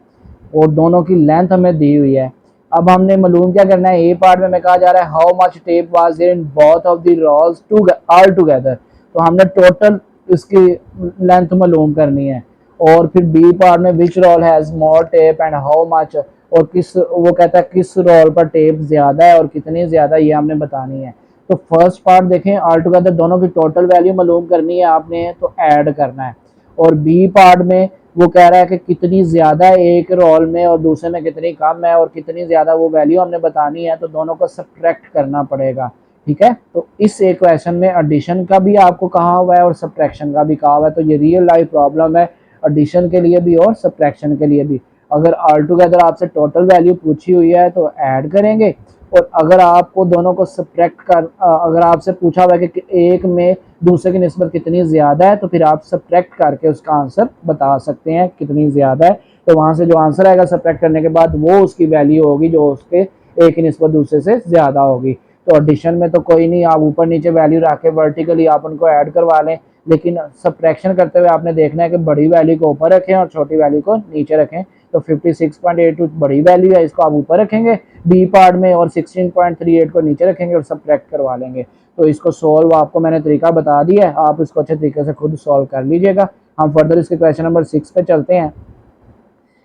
और दोनों की लेंथ हमें दी हुई है। अब हमने मालूम क्या करना है, ए पार्ट में हमें कहा जा रहा है how much tape was there in both of the rolls all together. तो हमने टोटल इसकी लेंथ मालूम करनी है। और फिर बी पार्ट में which roll has more tape and how much, और किस, वो कहता है किस रोल पर टेप ज़्यादा है और कितनी ज़्यादा, ये हमने बतानी है। तो फर्स्ट पार्ट देखें, ऑल टुगेदर दोनों की टोटल वैल्यू मालूम करनी है आपने, तो ऐड करना है। और बी पार्ट में वो कह रहा है कि कितनी ज़्यादा है एक रोल में और दूसरे में कितनी कम है और कितनी ज़्यादा वो वैल्यू हमने बतानी है। तो दोनों को सब्ट्रैक्ट करना पड़ेगा। ठीक है, तो इस एक क्वेश्चन में एडिशन का भी आपको कहा हुआ है और सब्ट्रैक्शन का भी कहा हुआ है। तो ये रियल लाइफ प्रॉब्लम है एडिशन के लिए भी और सब्ट्रैक्शन के लिए भी। अगर ऑल टुगेदर आपसे टोटल वैल्यू पूछी हुई है तो ऐड करेंगे, और अगर आपको दोनों को सब्ट्रैक्ट कर अगर आपसे पूछा हुआ है कि एक में दूसरे की निस्बत कितनी ज़्यादा है, तो फिर आप सब्ट्रैक्ट करके उसका आंसर बता सकते हैं कितनी ज़्यादा है। तो वहाँ से जो आंसर आएगा सब्ट्रैक्ट करने के बाद वो उसकी वैल्यू होगी जो उसके एक की निस्बत दूसरे से ज़्यादा होगी। तो एडिशन में तो कोई नहीं, आप ऊपर नीचे वैल्यू रख के वर्टिकली आप उनको ऐड करवा लें, लेकिन सब्ट्रैक्शन करते हुए आपने देखना है कि बड़ी वैल्यू को ऊपर रखें और छोटी वैल्यू को नीचे रखें। तो 56.82 बड़ी वैल्यू है, इसको आप ऊपर रखेंगे बी पार्ट में, और 16.38 को नीचे रखेंगे और सब्ट्रैक्ट करवा लेंगे। तो इसको सॉल्व आपको मैंने तरीका बता दिया है, आप इसको अच्छे तरीके से खुद सॉल्व कर लीजिएगा। हम फर्दर इसके क्वेश्चन नंबर 6 पे चलते हैं।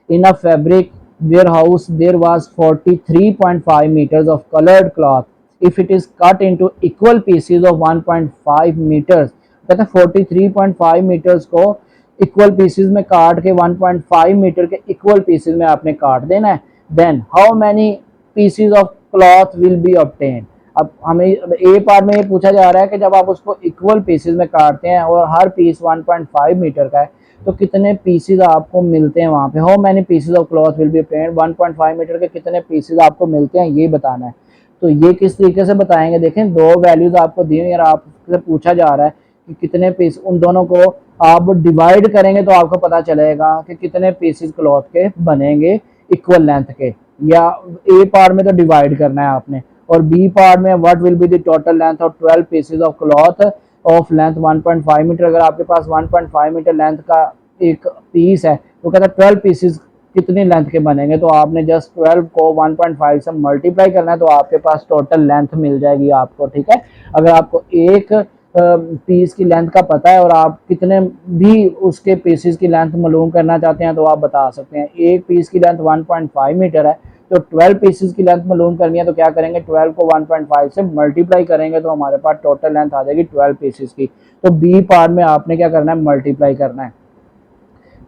In a fabric warehouse there was 43.5 meters of colored cloth. If it is cut into equal pieces of 1.5 meters, कहते हैं 43.5 मीटर्स को इक्वल पीसेस में काट के 1.5 मीटर के इक्वल पीसेस में आपने काट देना है। Then how many pieces of cloth will be obtain. अब हमें ए पार्ट में ये पूछा जा रहा है कि जब आप उसको इक्वल पीसेस में काटते हैं और हर पीस 1.5 मीटर का है तो कितने पीसेस आपको मिलते हैं वहाँ पे, how many pieces of cloth will be obtained, 1.5 metre के कितने पीसेस आपको मिलते हैं ये बताना है। तो ये किस तरीके से बताएंगे, देखें दो वैल्यूज आपको दी हुई और आपसे पूछा जा रहा है कि कितने पीस, उन दोनों को आप डिवाइड करेंगे तो आपको पता चलेगा कि कितने पीसेस क्लॉथ के बनेंगे इक्वल लेंथ के। या ए पार्ट में तो डिवाइड करना है आपने, और बी पार्ट में what will be the total length of 12 pieces of cloth of length 1.5 metre. अगर आपके पास 1.5 मीटर लेंथ का एक पीस है तो कहता है 12 पीसेस कितनी लेंथ के बनेंगे, तो आपने जस्ट 12 को 1.5 से मल्टीप्लाई करना है तो आपके पास टोटल लेंथ मिल जाएगी आपको, ठीक है। अगर आपको एक पीस की लेंथ का पता है और आप कितने भी उसके पीसेस की लेंथ मालूम करना चाहते हैं तो आप बता सकते हैं। एक पीस की लेंथ 1.5 मीटर है तो 12 पीसेस की लेंथ मालूम करनी है तो क्या करेंगे, 12 को 1.5 से मल्टीप्लाई करेंगे तो हमारे पास टोटल लेंथ आ जाएगी 12 पीसेस की। तो बी पार्ट में आपने क्या करना है, मल्टीप्लाई करना है,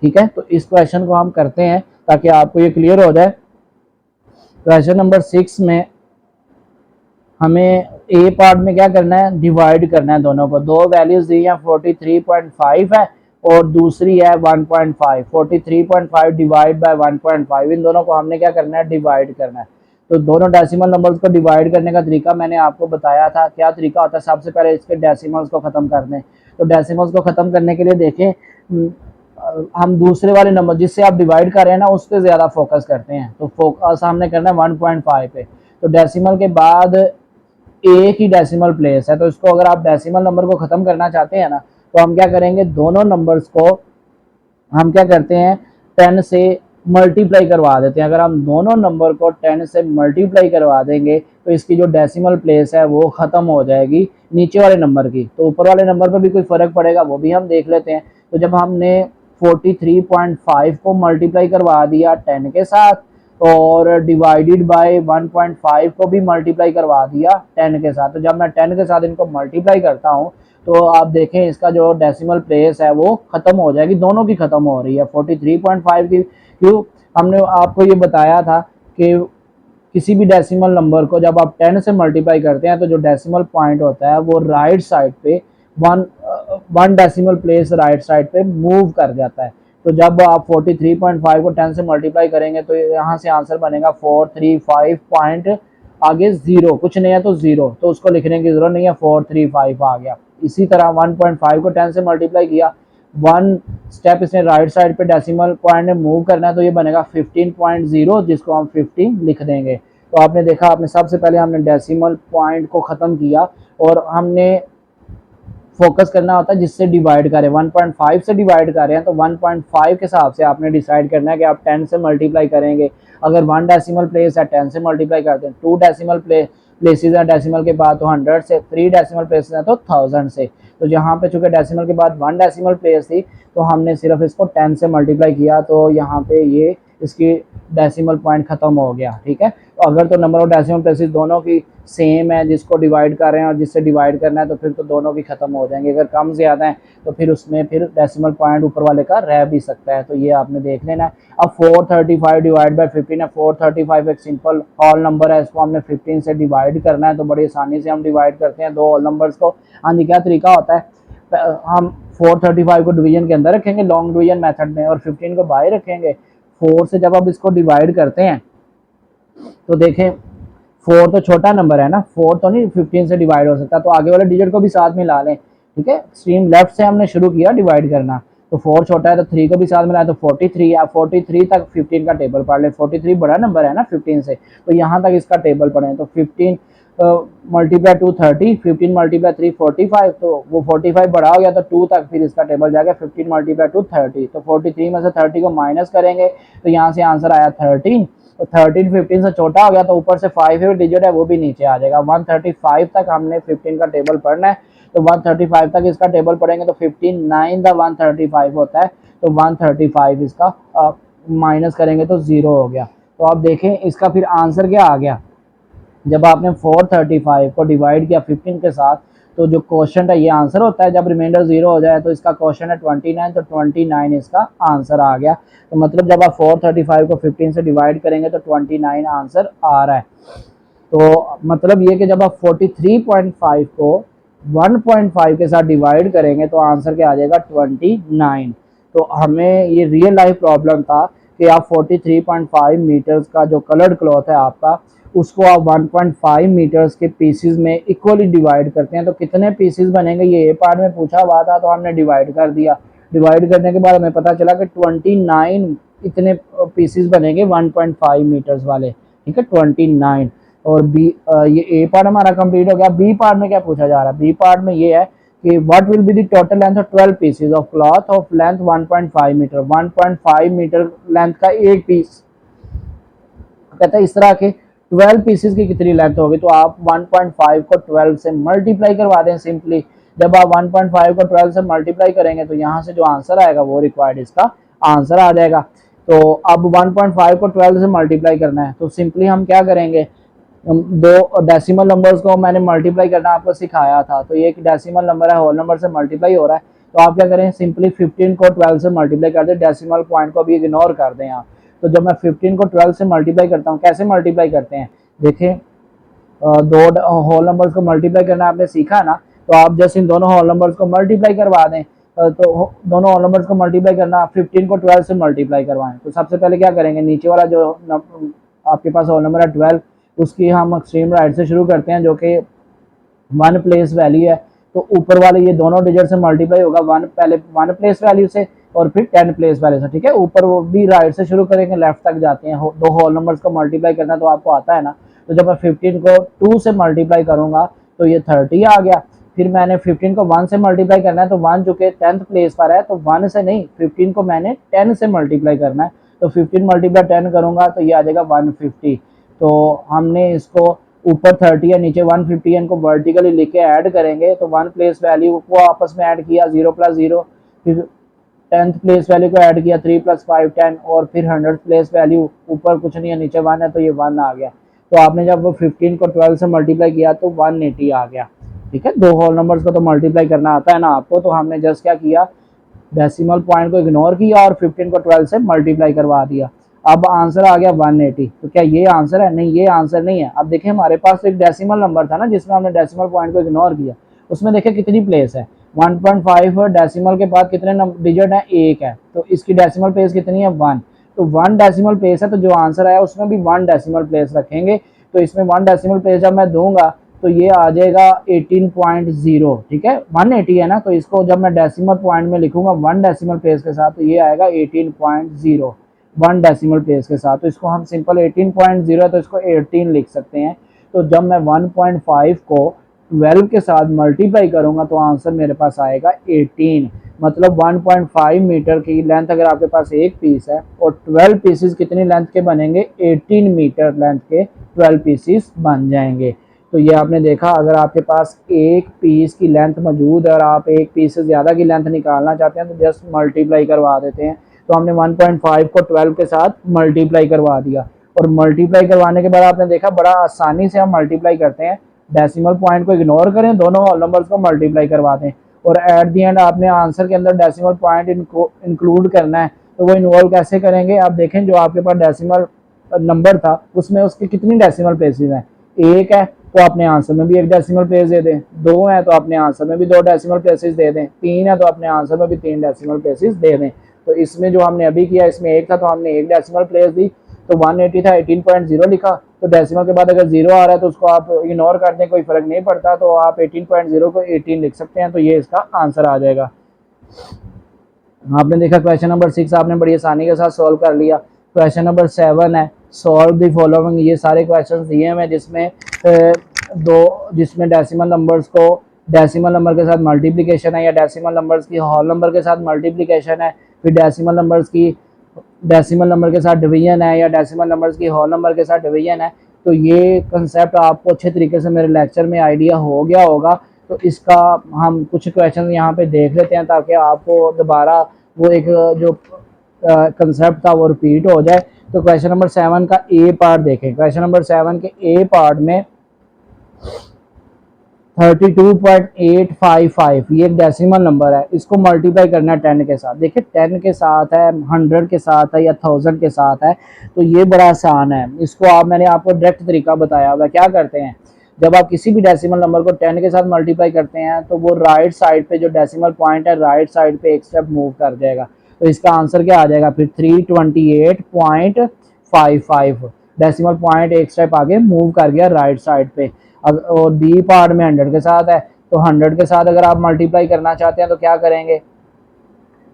ठीक है। तो इस क्वेश्चन को हम करते हैं ताकि आपको ये क्लियर हो जाए। क्वेश्चन नंबर 6 में हमें ए पार्ट में क्या करना है, डिवाइड करना है दोनों को। दो वैल्यूज दी हैं, 43.5 है और दूसरी है 1.5। 43.5 डिवाइड बाय 1.5, इन दोनों को हमने क्या करना है, डिवाइड करना है। तो दोनों डेसिमल नंबर्स को डिवाइड करने का तरीका मैंने आपको बताया था। क्या तरीका होता है, सबसे पहले इसके डेसिमल्स को खत्म कर दें। तो डेसिमल्स को खत्म करने के लिए देखें हम दूसरे वाले नंबर जिससे आप डिवाइड कर रहे हैं ना उस पर ज्यादा फोकस करते हैं। तो फोकस हमने करना है 1.5 पे। तो डेसिमल के बाद एक ही डेसिमल प्लेस है, तो इसको अगर आप डेसिमल नंबर को खत्म करना चाहते हैं ना तो हम क्या करेंगे, दोनों नंबर्स को हम क्या करते हैं 10 से मल्टीप्लाई करवा देते हैं। अगर हम दोनों नंबर को 10 से मल्टीप्लाई करवा देंगे तो इसकी जो डेसिमल प्लेस है वो ख़त्म हो जाएगी नीचे वाले नंबर की। तो ऊपर वाले नंबर पर भी कोई फ़र्क पड़ेगा वो भी हम देख लेते हैं। तो जब हमने 43.5 को मल्टीप्लाई करवा दिया 10 के साथ और डिवाइडेड बाय 1.5 को भी मल्टीप्लाई करवा दिया 10 के साथ, तो जब मैं 10 के साथ इनको मल्टीप्लाई करता हूँ तो आप देखें इसका जो डेसिमल प्लेस है वो खत्म हो जाएगी, दोनों की खत्म हो रही है 43.5 की। क्यों, हमने आपको ये बताया था कि किसी भी डेसिमल नंबर को जब आप 10 से मल्टीप्लाई करते हैं तो जो डेसिमल पॉइंट होता है वो राइट साइड पे one decimal place right side पे मूव कर जाता है। तो जब आप 43.5 को 10 से मल्टीप्लाई करेंगे तो यहाँ से आंसर बनेगा 435 पॉइंट, आगे जीरो, कुछ नहीं है तो जीरो, तो उसको लिखने की जरूरत नहीं है, 435 आ गया। इसी तरह 1.5 को 10 से मल्टीप्लाई किया, वन स्टेप इसने राइट साइड पे डेसिमल पॉइंट में मूव करना है तो ये बनेगा 15.0, जिसको हम 15 लिख देंगे। तो आपने देखा, आपने सबसे पहले हमने डेसिमल पॉइंट को ख़त्म किया और हमने फोकस करना होता है जिससे डिवाइड करें। 1.5 से डिवाइड कर रहे हैं तो 1.5 के हिसाब से आपने डिसाइड करना है कि आप 10 से मल्टीप्लाई करेंगे। अगर 1 डेसिमल प्लेस है 10 से मल्टीप्लाई करते हैं, 2 डेसिमल प्लेसेस है डेसिमल के बाद तो 100 से, 3 डेसिमल प्लेसेस है तो 1000 से। तो यहाँ पे चूंकि डेसिमल के बाद 1 डेसिमल प्लेस थी तो हमने सिर्फ इसको 10 से मल्टीप्लाई किया तो यहाँ पे ये इसकी डेसिमल पॉइंट खत्म हो गया, ठीक है। तो अगर तो नंबर ऑफ डेसिमल प्लेसेस दोनों की सेम है, जिसको डिवाइड कर रहे हैं और जिससे डिवाइड करना है तो फिर तो दोनों की खत्म हो जाएंगे। अगर कम ज़्यादा है तो फिर उसमें फिर डेसिमल पॉइंट ऊपर वाले का रह भी सकता है, तो ये आपने देख लेना है। अब 435 डिवाइड बाय 15 है, 435 एक सिंपल होल नंबर है, इसको हमने 15 से डिवाइड करना है तो बड़ी आसानी से हम डिवाइड करते हैं दो होल नंबर्स को। हाँ जी, क्या तरीका होता है, हम 435 को डिवीजन के अंदर रखेंगे लॉन्ग डिवीजन मेथड में और 15 को बाहर रखेंगे। 4 से जब आप इसको डिवाइड करते हैं तो देखें 4 तो छोटा नंबर है ना, 4 तो नहीं 15 से डिवाइड हो सकता, तो आगे वाले डिजिट को भी साथ में ला लें, ठीक है। एक्सट्रीम लेफ्ट से हमने शुरू किया डिवाइड करना, तो 4 छोटा है तो 3 को भी साथ में लाए तो 43 है। 43 तक 15 का टेबल पढ़ लें, 43 बड़ा नंबर है ना 15 से, तो यहाँ तक इसका टेबल पढ़ें। तो 15 मल्टीप्लाई 2 30, 15 मल्टीप्लाई 3 45, तो वो 45 बड़ा हो गया तो 2 तक फिर इसका टेबल जाएगा 15 मल्टीप्लाई 2 30। तो 43 में से 30 को माइनस करेंगे तो यहाँ से आंसर आया 13। तो 13 15 से छोटा हो गया तो ऊपर से 5 डिजिट है वो भी नीचे आ जाएगा। 135 तक हमने 15 का टेबल पढ़ना है, तो 135 तक इसका टेबल पढ़ेंगे तो 15 9 135 होता है, तो 135 इसका माइनस करेंगे तो 0 हो गया। तो आप देखें इसका फिर आंसर क्या आ गया, जब आपने 435 को डिवाइड किया 15 के साथ तो जो क्वेश्चन है ये आंसर होता है। जब रिमाइंडर 0 हो जाए तो इसका क्वेश्चन है 29, तो 29 इसका आंसर आ गया। तो मतलब जब आप 435 को 15 से डिवाइड करेंगे तो 29 आंसर आ रहा है। तो मतलब ये कि जब आप 43.5 को 1.5 के साथ डिवाइड करेंगे तो आंसर क्या आ जाएगा 29। तो हमें ये रियल लाइफ प्रॉब्लम था कि आप 43.5 मीटर्स का जो कलर्ड क्लॉथ है आपका, उसको आप 1.5 मीटर्स के पीसेस में इक्वली डिवाइड करते हैं तो कितने पीसेस बनेंगे, ये ए पार्ट में पूछा हुआ था तो हमने डिवाइड कर दिया। डिवाइड करने के बाद हमें पता चला कि 29 इतने पीसेस बनेंगे 1.5 मीटर्स वाले, ठीक है 29। और बी ये ए पार्ट हमारा कंप्लीट हो गया। बी पार्ट में क्या पूछा जा रहा है, बी पार्ट में ये है कि what will be the total length of 12 pieces of cloth of length 1.5 metre. 1.5 metre length का एक पीस, कहता है इस तरह के 12 पीसेस की कितनी लेंथ होगी। तो आप 1.5 को 12 से मल्टीप्लाई करवा दें सिंपली। जब आप 1.5 को 12 से मल्टीप्लाई करेंगे तो यहाँ से जो आंसर आएगा वो रिक्वायर्ड इसका आंसर आ जाएगा। तो अब 1.5 को 12 से मल्टीप्लाई करना है तो सिंपली हम क्या करेंगे, दो डेसिमल नंबर्स को मैंने मल्टीप्लाई करना आपको सिखाया था। तो ये एक डेसिमल नंबर है, होल नंबर से मल्टीप्लाई हो रहा है, तो आप क्या करें सिंपली 15 को 12 से मल्टीप्लाई कर दें, डेसिमल पॉइंट को भी इग्नोर कर दें आप। तो जब मैं 15 को 12 से मल्टीप्लाई करता हूँ, कैसे मल्टीप्लाई करते हैं देखें, दो होल नंबर्स को मल्टीप्लाई करना आपने सीखा ना, तो आप जस्ट इन दोनों होल नंबर्स को मल्टीप्लाई करवा दें। तो दोनों होल नंबर्स को मल्टीप्लाई करना, 15 को 12 से मल्टीप्लाई करवाएं। तो सबसे पहले क्या करेंगे, नीचे वाला जो आपके पास होल नंबर है 12, उसकी हम एक्सट्रीम राइट से शुरू करते हैं जो कि 1 प्लेस वैल्यू है। तो ऊपर वाले ये दोनों डिजिट से मल्टीप्लाई होगा, 1 पहले 1 प्लेस वैल्यू से और फिर 10 प्लेस वैल्यू से, ठीक है। ऊपर वो भी राइट से शुरू करेंगे, लेफ्ट तक जाते हैं। दो होल नंबर्स को मल्टीप्लाई करना तो आपको आता है ना। तो जब मैं 15 को 2 से मल्टीप्लाई करूंगा तो ये 30 आ गया। फिर मैंने 15 को 1 से मल्टीप्लाई करना है, तो 1 जो कि 10th प्लेस पर है तो 1 से नहीं, 15 को मैंने 10 से मल्टीप्लाई करना है। तो 15 मल्टीप्लाई 10 करूंगा तो ये आ जाएगा 150। तो हमने इसको ऊपर 30 है नीचे 150 है, इनको वर्टिकली लिख के ऐड करेंगे तो 1 प्लेस वैल्यू को आपस में ऐड किया 0 + 0, फिर 10th प्लेस वैल्यू को ऐड किया 3 + 5 10, और फिर 100th प्लेस वैल्यू, ऊपर कुछ नहीं है नीचे 1 है तो ये 1 आ गया। तो आपने जब 15 को 12 से मल्टीप्लाई किया तो 180 आ गया, ठीक है। दो होल नंबर्स को तो मल्टीप्लाई करना आता है ना आपको, तो हमने जस्ट क्या किया, डेसिमल पॉइंट को इग्नोर किया और 15 को 12 से मल्टीप्लाई करवा दिया। अब आंसर आ गया 180। तो क्या ये आंसर है, नहीं ये आंसर नहीं है। अब देखिए हमारे पास तो एक डेसिमल नंबर था ना जिसमें हमने डेसिमल पॉइंट को इग्नोर किया, उसमें देखिए कितनी प्लेस है 1.5, डेसिमल के बाद कितने डिजिट है, 1 है, तो इसकी डेसिमल प्लेस कितनी है 1। तो 1 डेसिमल प्लेस है, तो जो आंसर आया उसमें भी 1 डेसिमल प्लेस रखेंगे। तो इसमें 1 डेसिमल प्लेस जब मैं दूंगा तो ये आ जाएगा 18.0, ठीक है। 180 है ना, तो इसको जब मैं डेसिमल पॉइंट में लिखूंगा 1 डेसिमल प्लेस के साथ तो ये आएगा 18.0, 1 डेसिमल प्लेस के साथ। तो इसको हम सिंपल 18.0 है तो इसको 18 लिख सकते हैं। तो जब मैं 1.5 को 12 के साथ मल्टीप्लाई करूंगा तो आंसर मेरे पास आएगा 18। मतलब 1.5 मीटर की लेंथ अगर आपके पास एक पीस है और 12 पीसेस कितनी लेंथ के बनेंगे, 18 मीटर लेंथ के 12 पीसेस बन जाएंगे। तो ये आपने देखा, अगर आपके पास एक पीस की लेंथ मौजूद है और आप एक पीस से ज़्यादा की लेंथ निकालना चाहते हैं तो जस्ट मल्टीप्लाई करवा देते हैं। तो हमने 1.5 को 12 के साथ मल्टीप्लाई करवा दिया, और मल्टीप्लाई करवाने के बाद आपने देखा बड़ा आसानी से हम मल्टीप्लाई करते हैं। डेसिमल पॉइंट को इग्नोर करें, दोनों होल नंबर्स को मल्टीप्लाई करवा दें, और एट दी एंड आपने आंसर के अंदर डेसिमल पॉइंट इंक्लूड करना है। तो वो इन्वॉल्व कैसे करेंगे, आप देखें जो आपके पास डेसिमल नंबर था उसमें उसकी कितनी डेसिमल प्लेसेस हैं, 1 है तो अपने आंसर में भी 1 डेसिमल प्लेस दे दें, 2 है तो अपने आंसर में भी 2 डेसिमल प्लेसेस दे दें, 3 है तो अपने आंसर में भी 3 डेसिमल प्लेसेस दे दें। तो इसमें जो हमने अभी किया, इसमें 1 था तो हमने 1 डेसिमल प्लेस दी, तो 180 था 18.0 लिखा। तो डेसिमल के बाद अगर 0 आ रहा है तो उसको आप इग्नोर कर दें, कोई फर्क नहीं पड़ता। तो आप 18.0 को 18 लिख सकते हैं, तो ये इसका आंसर आ जाएगा। आपने देखा क्वेश्चन नंबर 6 आपने बड़ी आसानी के साथ सॉल्व कर लिया। क्वेश्चन नंबर 7 है, सॉल्व द फॉलोइंग। ये सारे क्वेश्चन दिए हैं जिसमें डेसिमल नंबर्स को डेसिमल नंबर के साथ मल्टीप्लिकेशन है, या डेसिमल नंबर्स की होल नंबर के साथ मल्टीप्लिकेशन है, फिर डेसिमल नंबर्स की डेसिमल नंबर के साथ डिवीजन है, या डेसिमल नंबर्स की होल नंबर के साथ डिवीजन है। तो ये कंसेप्ट आपको अच्छे तरीके से मेरे लेक्चर में आइडिया हो गया होगा। तो इसका हम कुछ क्वेश्चन यहाँ पे देख लेते हैं ताकि आपको दोबारा वो एक जो कंसेप्ट था वो रिपीट हो जाए। तो क्वेश्चन नंबर 7 का ए पार्ट देखें। क्वेश्चन नंबर 7 के ए पार्ट में 32.855 ये एक डेसिमल नंबर है, इसको मल्टीप्लाई करना है 10 के साथ। देखिए 10 के साथ है, 100 के साथ है या 1000 के साथ है, तो ये बड़ा आसान है। इसको मैंने आपको डायरेक्ट तरीका बताया हुआ। क्या करते हैं, जब आप किसी भी डेसिमल नंबर को 10 के साथ मल्टीप्लाई करते हैं तो वो राइट साइड पे जो डेसिमल पॉइंट है राइट साइड पे एक स्टेप मूव कर जाएगा। तो इसका आंसर क्या आ जाएगा फिर 328.55, डेसिमल पॉइंट एक स्टेप आगे मूव कर गया राइट साइड पे। और बी पार्ट में 100 के साथ है, तो 100 के साथ अगर आप मल्टीप्लाई करना चाहते हैं तो क्या करेंगे,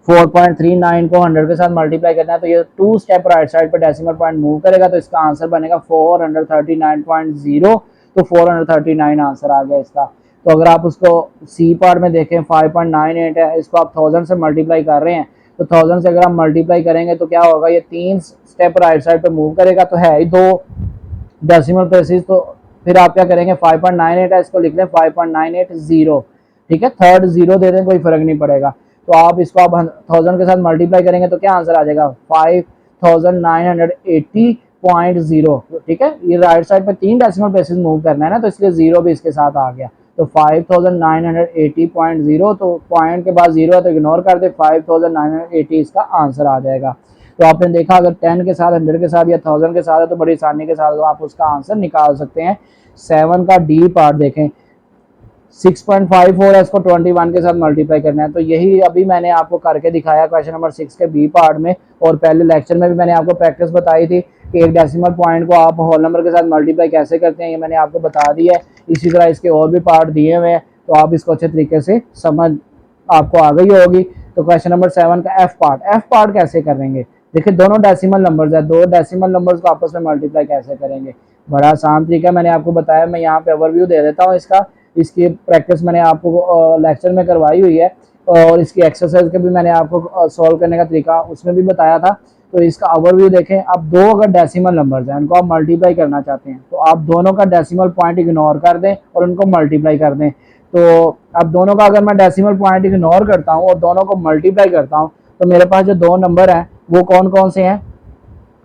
4.39 को 100 के साथ मल्टीप्लाई करना है तो ये 2 स्टेप राइट साइड पे डेसिमल पॉइंट मूव करेगा, तो इसका आंसर बनेगा 439.0। तो 439 आंसर आ गया इसका। तो अगर आप उसको सी पार्ट में देखें 5.98 है, इसको आप 1000 से मल्टीप्लाई कर रहे हैं, तो 1000 से अगर आप मल्टीप्लाई करेंगे तो क्या होगा, ये 3 स्टेप राइट साइड पे मूव करेगा, तो है ही 2 डेसिमल प्लेसेस। तो फिर आप क्या करेंगे, 5.98 है, इसको लिख लें 5.980, ठीक है, थर्ड जीरो दे दें कोई फर्क नहीं पड़ेगा। तो आप इसको आप 1000 के साथ मल्टीप्लाई करेंगे तो क्या आंसर आ जाएगा 5980.0, ठीक है। ये राइट साइड पर 3 डेसिमल प्लेसेस मूव करना है ना, तो इसलिए जीरो भी इसके साथ आ गया। तो 5980.0, तो पॉइंट के बाद जीरो है तो इग्नोर कर दे, 5980 इसका आंसर आ जाएगा। तो आपने देखा अगर 10 के साथ, 100 के साथ या 1000 के साथ है तो बड़ी आसानी के साथ आप उसका आंसर निकाल सकते हैं। 7 का डी पार्ट देखें, 6.54 है, इसको 21 के साथ मल्टीप्लाई करना है। तो यही अभी मैंने आपको करके दिखाया क्वेश्चन नंबर 6 के बी पार्ट में, और पहले लेक्चर में भी मैंने आपको प्रैक्टिस बताई थी कि एक डेसिमल पॉइंट को आप होल नंबर के साथ मल्टीप्लाई कैसे करते हैं, ये मैंने आपको बता दिया है। इसी तरह इसके और भी पार्ट दिए हुए हैं, तो आप इसको अच्छे तरीके से समझ आपको आ गई होगी। तो क्वेश्चन नंबर 7 का एफ पार्ट कैसे करेंगे, देखिए दोनों डेसिमल नंबर्स है, 2 डेसिमल नंबर्स को आपस में मल्टीप्लाई कैसे करेंगे, बड़ा आसान तरीका मैंने आपको बताया। मैं यहाँ पे ओवरव्यू दे देता हूँ इसका, इसकी प्रैक्टिस मैंने आपको लेक्चर में करवाई हुई है, और इसकी एक्सरसाइज का भी मैंने आपको सॉल्व करने का तरीका उसमें भी बताया था। तो इसका ओवरव्यू देखें, अब 2 अगर डेसिमल नंबर्स हैं उनको आप मल्टीप्लाई करना चाहते हैं तो आप दोनों का डेसिमल पॉइंट इग्नोर कर दें और उनको मल्टीप्लाई कर दें। तो अब दोनों का अगर मैं डेसिमल पॉइंट इग्नोर करता हूँ और दोनों को मल्टीप्लाई करता हूँ तो मेरे पास जो 2 नंबर हैं वो कौन कौन से हैं,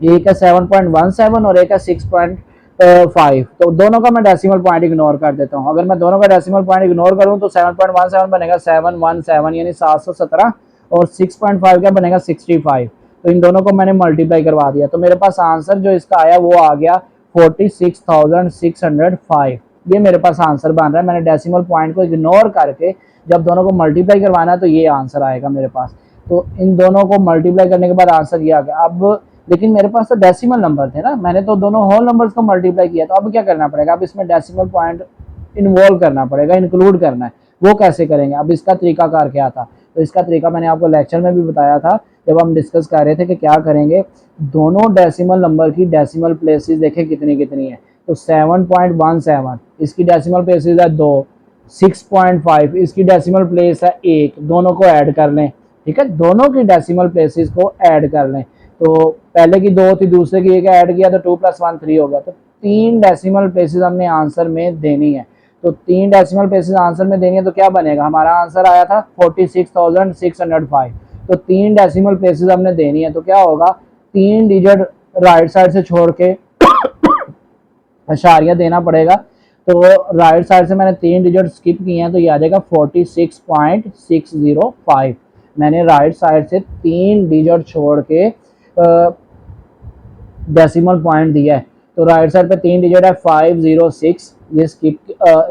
एक है 7.17 और एक है 6.5। तो दोनों का मैं डेसिमल पॉइंट इग्नोर कर देता हूँ। अगर मैं दोनों का डेसिमल पॉइंट इग्नोर करूँ तो 7.17 बनेगा 717 यानी 717, और 6.5 क्या बनेगा 65। तो इन दोनों को मैंने मल्टीप्लाई करवा दिया, तो मेरे पास आंसर जो इसका आया वो आ गया 46,605। ये मेरे पास आंसर बन रहा है। मैंने डेसिमल पॉइंट को इग्नोर करके जब दोनों को मल्टीप्लाई करवाना है तो ये आंसर आएगा मेरे पास। तो इन दोनों को मल्टीप्लाई करने के बाद आंसर ये आ गया। अब लेकिन मेरे पास तो डेसिमल नंबर थे ना, मैंने तो दोनों होल नंबर्स को मल्टीप्लाई किया, तो अब क्या करना पड़ेगा, अब इसमें डेसिमल पॉइंट इन्वॉल्व करना पड़ेगा, इंक्लूड करना है। वो कैसे करेंगे, अब इसका तरीकाकार क्या था, तो इसका तरीका मैंने आपको लेक्चर में भी बताया था जब हम डिस्कस कर रहे थे कि क्या करेंगे। दोनों डेसिमल नंबर की डेसिमल प्लेसेस देखें कितनी कितनी है, तो 7.17 इसकी डेसिमल प्लेसेस है 2, 6.5 इसकी डेसिमल प्लेस है 1, दोनों को ऐड कर लें, ठीक है, दोनों की डेसिमल प्लेसेस को ऐड कर लें। तो पहले की 2 थी, दूसरे की 1 ऐड किया तो 2 + 1 3 हो गया। तो 3 डेसिमल प्लेसेस हमने आंसर में देनी है, तो 3 डेसिमल प्लेसेस आंसर में देनी है, तो क्या बनेगा, हमारा आंसर आया था 46,605। तो 3 डेसिमल प्लेसेस हमने देनी है, तो क्या होगा, 3 डिजिट राइट साइड से छोड़ के अशारिया देना पड़ेगा। तो राइट साइड से मैंने 3 डिजिट स्किप किए हैं, तो ये आ जाएगा 46.605। मैंने राइट साइड से 3 डिजिट छोड़ के डेसिमल पॉइंट दिया है। तो राइट साइड पे 3 डिजिट है 506, ये स्किप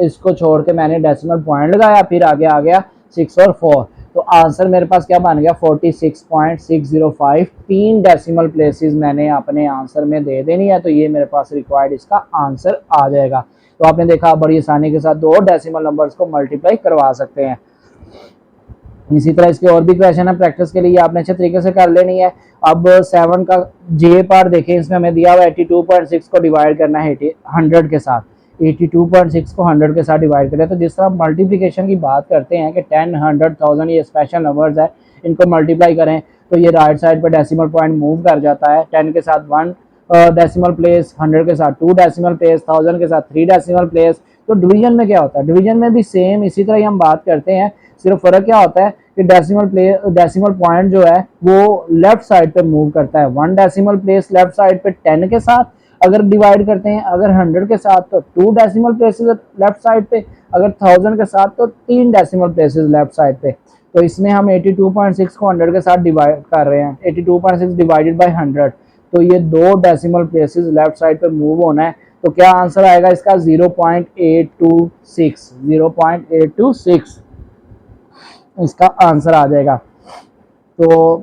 इसको छोड़ के मैंने डेसिमल पॉइंट लगाया, फिर आगे आ गया 6 और 4। तो आंसर मेरे पास क्या बन गया 46.605। 3 डेसिमल प्लेसेस मैंने अपने आंसर में दे देनी है, तो ये मेरे पास रिक्वायर्ड इसका आंसर आ जाएगा। तो आपने देखा बड़ी आसानी के साथ 2 डेसिमल नंबर्स को मल्टीप्लाई करवा सकते हैं। इसी तरह इसके और भी क्वेश्चन है, प्रैक्टिस के लिए आपने अच्छे तरीके से कर लेनी है। अब 7 का जे पार्ट देखें, इसमें हमें दिया हुआ 82.6 को डिवाइड करना है 100 के साथ। 82.6 को 100 के साथ डिवाइड करें, तो जिस तरह मल्टीप्लिकेशन की बात करते हैं कि 10, 100, 1000 ये स्पेशल नंबर्स है, इनको मल्टीप्लाई करें तो ये राइट साइड पर डेसिमल पॉइंट मूव कर जाता है। 10 के साथ 1 डेसिमल प्लेस, 100 के साथ 2 डेसिमल प्लेस, 1000 के साथ 3 डेसिमल प्लेस। तो डिवीजन में क्या होता है, डिवीजन में भी सेम इसी तरह ही हम बात करते हैं, सिर्फ फर्क क्या होता है कि डेसिमल पॉइंट जो है वो लेफ्ट साइड पे मूव करता है। 1 डेसिमल प्लेस लेफ्ट साइड पे 10 के साथ, अगर डिवाइड करते हैं, अगर 100 के साथ तो 2 डेसिमल प्लेसेस लेफ्ट साइड पे, अगर 1000 के साथ तो 3 डेसिमल प्लेसेस लेफ्ट साइड पे। तो इसमें हम 82.6 को 100 के साथ डिवाइड कर रहे हैं, 82.6 डिवाइडेड बाय 100, तो ये 2 डेसिमल प्लेसेस लेफ्ट साइड पे मूव होना है। तो क्या आंसर आएगा इसका? 0.826, 0.826 इसका आंसर आ जाएगा। तो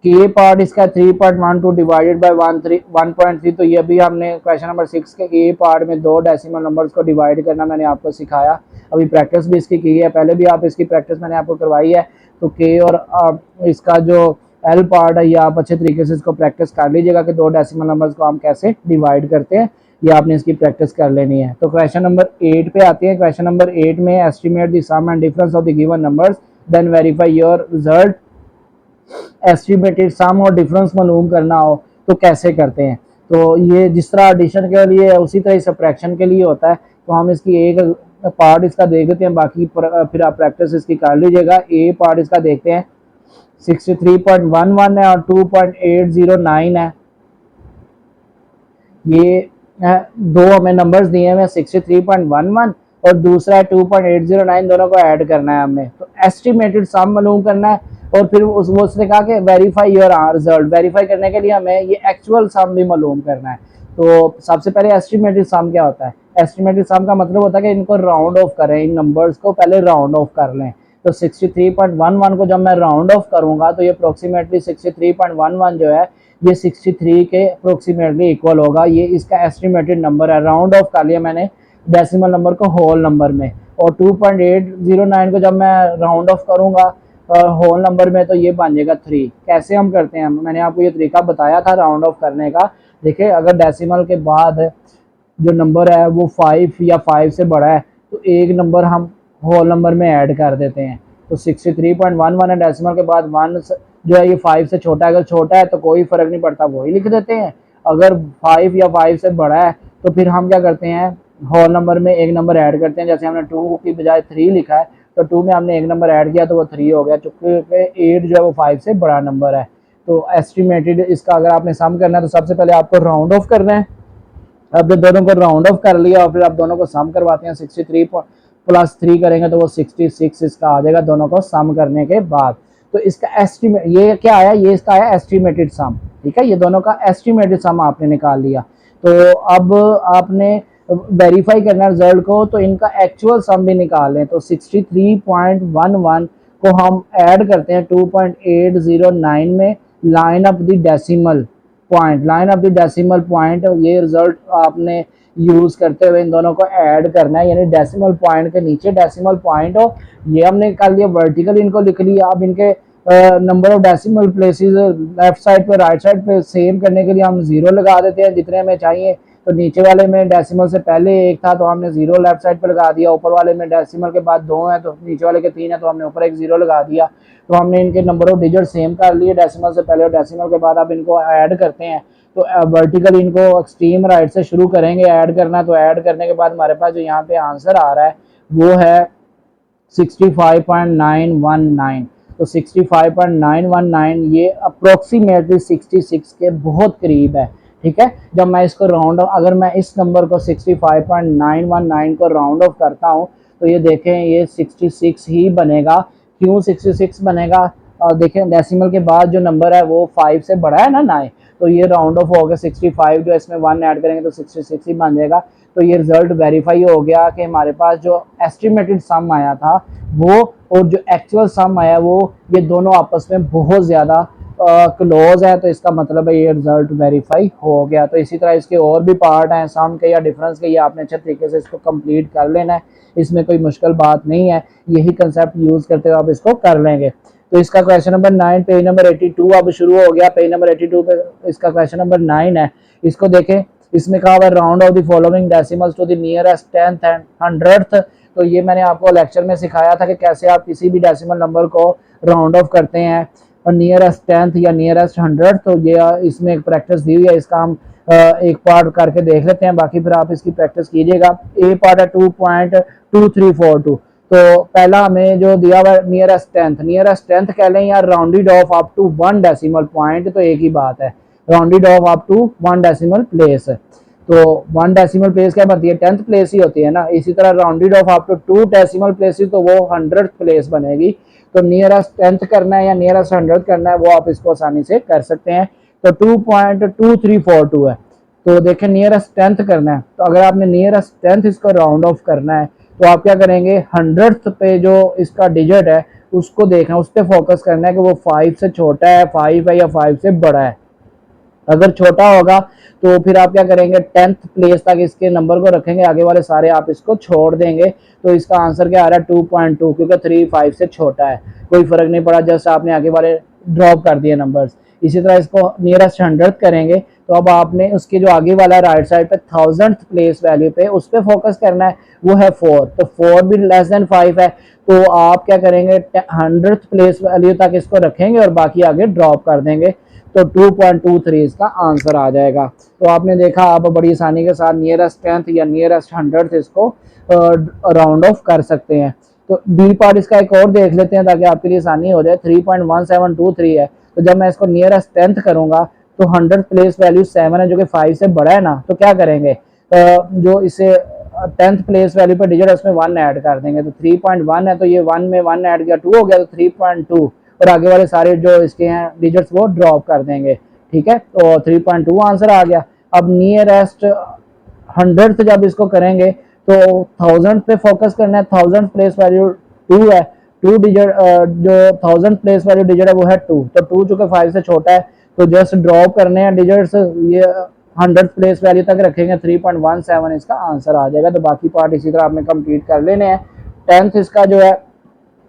के पार्ट इसका 3.12 डिवाइडेड बाय 1.3, तो ये भी हमने क्वेश्चन नंबर 6 के ए पार्ट में 2 डेसिमल नंबर्स को डिवाइड करना मैंने आपको सिखाया। अभी प्रैक्टिस भी इसकी की है, पहले भी आप इसकी प्रैक्टिस मैंने आपको करवाई है। तो के और इसका जो एल पार्ट है ये आप अच्छे तरीके से इसको प्रैक्टिस कर लीजिएगा कि 2 डेसिमल नंबर्स को हम कैसे डिवाइड करते हैं, ये आपने इसकी प्रैक्टिस कर लेनी है। तो क्वेश्चन नंबर 8 पे आते हैं। क्वेश्चन नंबर 8 में estimate the sum and difference of the given numbers then verify your result. Estimated sum और डिफरेंस मालूम करना हो तो कैसे करते हैं? तो ये जिस तरह एडिशन के लिए है उसी तरह सब्ट्रैक्शन के लिए होता है। तो हम इसकी एक पार्ट इसका देख लेते हैं, बाकी फिर आप प्रैक्टिस इसकी कर लीजिएगा। ए पार्ट इसका देखते हैं, 63.11 है और 2.809 है। ये दो हमें नंबर्स दिए हुए 63.11 और दूसरा है 2.809, दोनों को ऐड करना है हमने। तो एस्टिमेटेड सम मालूम करना है और फिर उसने कहा कि वेरीफाई योर रिजल्ट। वेरीफाई करने के लिए हमें ये एक्चुअल सम भी मालूम करना है। तो सबसे पहले एस्टिमेटेड सम क्या होता है? एस्टिमेटेड सम का मतलब होता है कि इनको राउंड ऑफ करें, इन नंबर्स को पहले राउंड ऑफ कर लें। तो 63.11 को जब मैं राउंड ऑफ करूंगा तो ये अप्रोक्सीमेटली 63.11 जो है ये 63 के अप्रोक्सीमेटली इक्वल होगा। ये इसका एस्टिमेटेड नंबर है, राउंड ऑफ कर लिया मैंने डेसिमल नंबर को होल नंबर में। और 2.809 को जब मैं राउंड ऑफ करूंगा होल नंबर में तो ये बन जाएगा 3। कैसे हम करते हैं? मैंने आपको ये तरीका बताया था राउंड ऑफ करने का। देखिए, अगर डेसिमल के बाद जो नंबर है वो 5 या 5 से बड़ा है तो एक नंबर हम होल नंबर में ऐड कर देते हैं। तो 63.11 है, डेसिमल के बाद 1 जो है ये 5 से छोटा है। अगर छोटा है तो कोई फर्क नहीं पड़ता, वही लिख देते हैं। अगर 5 या 5 से बड़ा है तो फिर हम क्या करते हैं, होल नंबर में एक नंबर ऐड करते हैं। जैसे हमने 2 की बजाय 3 लिखा है तो 2 में हमने एक नंबर ऐड किया तो वो 3 हो गया, चूंकि 8 जो है वो 5 से बड़ा नंबर है। तो एस्टिमेटेड इसका अगर आपने सम करना है तो सबसे पहले आपको राउंड ऑफ करना है। अब दोनों को राउंड ऑफ कर लिया और फिर आप दोनों को सम करवाते हैं। 63 प्लस 3 करेंगे तो वो 66 इसका आ जाएगा दोनों को सम करने के बाद। तो इसका एस्टिमेट ये क्या आया? ये इसका आया एस्टिमेटेड सम। ठीक है, ये दोनों का एस्टिमेटेड सम आपने निकाल लिया। तो अब आपने वेरीफाई करना है रिजल्ट को, तो इनका एक्चुअल सम भी निकाल लें। तो 63.11 को हम ऐड करते हैं 2.809 में, line of the decimal point, line of the decimal point. ये रिजल्ट आपने यूज करते हुए इन दोनों को ऐड करना है, यानी डेसिमल पॉइंट के नीचे डेसिमल पॉइंट हो। ये हमने कर लिया, वर्टिकल इनको लिख लिया। अब इनके number of decimal places left side पे राइट साइड पे सेम करने के लिए हम 0 लगा देते हैं जितने हमें चाहिए। तो नीचे वाले में डेसिमल से पहले 1 था तो हमने 0 लेफ्ट साइड पे लगा दिया। ऊपर वाले में डेसिमल के बाद 2 है तो नीचे वाले के 3 है तो हमने ऊपर एक 0 लगा दिया। तो हमने इनके नंबर ऑफ डिजिट सेम कर लिए डेसिमल से पहले और डेसिमल के बाद अब इनको ऐड करते हैं। तो वर्टिकल इनको एक्सट्रीम राइट से शुरू करेंगे ऐड करना। तो ऐड करने के बाद हमारे पास जो यहाँ पे आंसर आ रहा है वो है 65.919। तो 65.919 ये अप्रोक्सीमेटली 66 के बहुत करीब है। ठीक है, जब मैं इसको राउंड ऑफ, अगर मैं इस नंबर को 65.919 को राउंड ऑफ करता हूँ तो ये देखें ये 66 ही बनेगा। क्यों 66 बनेगा? और देखें डेसिमल के बाद जो नंबर है वो 5 से बड़ा है ना 9, तो ये राउंड ऑफ हो गया 65, जो इसमें 1 ऐड करेंगे तो 66 ही बन जाएगा। तो ये रिजल्ट वेरीफाई हो गया कि हमारे पास जो एस्टिमेटेड सम आया था वो और जो एक्चुअल सम आया वो ये दोनों आपस में बहुत ज़्यादा क्लोज है। तो इसका मतलब है ये रिजल्ट वेरीफाई हो गया। तो इसी तरह इसके और भी पार्ट हैं सम के या डिफरेंस के, ये आपने अच्छे तरीके से इसको कंप्लीट कर लेना है, इसमें कोई मुश्किल बात नहीं है। यही कंसेप्ट यूज़ करते हुए आप इसको कर लेंगे। तो इसका क्वेश्चन नंबर 9 पेज नंबर 82 अब शुरू हो गया। पेज नंबर 82 पे इसका क्वेश्चन नंबर 9 है। इसको देखें, इसमें कहा हुआ round off the following decimals to the nearest 10th and 100th। तो ये मैंने आपको लेक्चर में सिखाया था कि कैसे आप किसी भी डेसिमल नंबर को राउंड ऑफ करते हैं और नियरेस्ट 10th या नियरेस्ट 100th। तो ये इसमें एक प्रैक्टिस दी हुई है, इसका हम एक पार्ट करके देख लेते हैं, बाकी फिर आप इसकी प्रैक्टिस कीजिएगा। ए पार्ट है 2.2342। तो पहला हमें जो दिया हुआ नियरेस्ट 10th कह लें या rounded off up to 1 decimal point, तो एक ही बात है, rounded off up to 1 decimal place. तो 1 डेसिमल प्लेस क्या बनती है, 10th प्लेस ही होती है ना। इसी तरह rounded off up to 2 decimal places तो वो 100th प्लेस बनेगी। तो नियरेस्ट 10th करना है या नियरेस्ट 100th करना है वो आप इसको आसानी से कर सकते हैं। तो 2.2342 है। तो देखें नियरेस्ट 10th करना है, तो अगर आपने नियरेस्ट 10th इसको राउंड ऑफ करना है तो आप क्या करेंगे, 100th पे जो इसका डिजिट है उसको देखना, उस पर फोकस करना है कि वो 5 से छोटा है, 5 है या 5 से बड़ा है। अगर छोटा होगा तो फिर आप क्या करेंगे, 10th प्लेस तक इसके नंबर को रखेंगे, आगे वाले सारे आप इसको छोड़ देंगे। तो इसका आंसर क्या आ रहा है 2.2, क्योंकि 3 5 से छोटा है, कोई फर्क नहीं पड़ा, जस्ट आपने आगे वाले ड्रॉप कर दिए नंबर्स। इसी तरह इसको नियरेस्ट 100th करेंगे तो अब आपने उसके जो आगे वाला राइट साइड पे 1000th प्लेस वैल्यू पे उस पर फोकस करना है, वो है 4। तो 4 भी लेस देन 5 है, तो आप क्या करेंगे 100th प्लेस वैल्यू तक इसको रखेंगे और बाकी आगे ड्रॉप कर देंगे। तो 2.23 इसका आंसर आ जाएगा। तो आपने देखा आप बड़ी आसानी के साथ नियरेस्ट 10th या नियरेस्ट 100th इसको राउंड ऑफ कर सकते हैं। तो बी पार्ट इसका एक और देख लेते हैं ताकि आपके लिए आसानी हो जाए। 3.1723 है, तो जब मैं इसको नियरेस्ट 10th करूंगा तो 100th प्लेस वैल्यू 7 है जो कि 5 से बड़ा है ना, तो क्या करेंगे, जो इसे 10th प्लेस वैल्यू पर डिजिट है उसमें 1 ऐड कर देंगे। तो 3.1 है तो ये 1 में 1 ऐड किया 2 हो गया, तो 3.2 और आगे वाले सारे जो इसके हैं डिजिट्स वो ड्रॉप कर देंगे। ठीक है, तो 3.2 आंसर आ गया। अब नियरेस्ट 100th जब इसको करेंगे तो 1000 पे फोकस करना है। 1000 प्लेस वैल्यू 2 है, 2 डिजिट जो 1000 प्लेस वैल्यू डिजिट है वो है 2। तो 2 चूंकि 5 से छोटा है तो जस्ट ड्रॉप करने हैं डिजिट्स, ये 100th प्लेस वैल्यू तक रखेंगे, 3.17 इसका आंसर आ जाएगा। तो बाकी पार्ट इसी तरह आपने कंप्लीट कर लेने हैं। 10th इसका जो है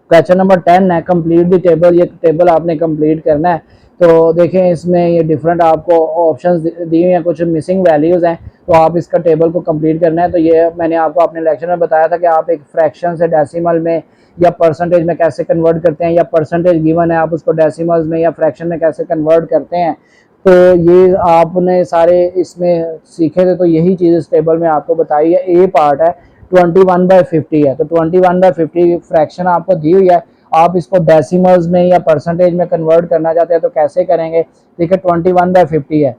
क्वेश्चन नंबर 10 है, कंप्लीट द टेबल, ये टेबल आपने कंप्लीट करना है। तो देखें इसमें ये डिफरेंट आपको ऑप्शंस दी हुई हैं, कुछ मिसिंग वैल्यूज़ हैं, तो आप इसका टेबल को कंप्लीट करना है। तो ये मैंने आपको अपने लेक्चर में बताया था कि आप एक फ्रैक्शन से डेसिमल में या परसेंटेज में कैसे कन्वर्ट करते हैं, या परसेंटेज गिवन है आप उसको डेसिमल्स में या फ्रैक्शन में कैसे कन्वर्ट करते हैं। तो ये आपने सारे इसमें सीखे थे, तो यही चीज़ इस टेबल में आपको बताई है। ए पार्ट है 21/50 है, तो 21/50 फ्रैक्शन आपको दी हुई है। आप इसको डेसिमल्स में या परसेंटेज में कन्वर्ट करना चाहते हैं तो कैसे करेंगे, ठीक है 21/50 है,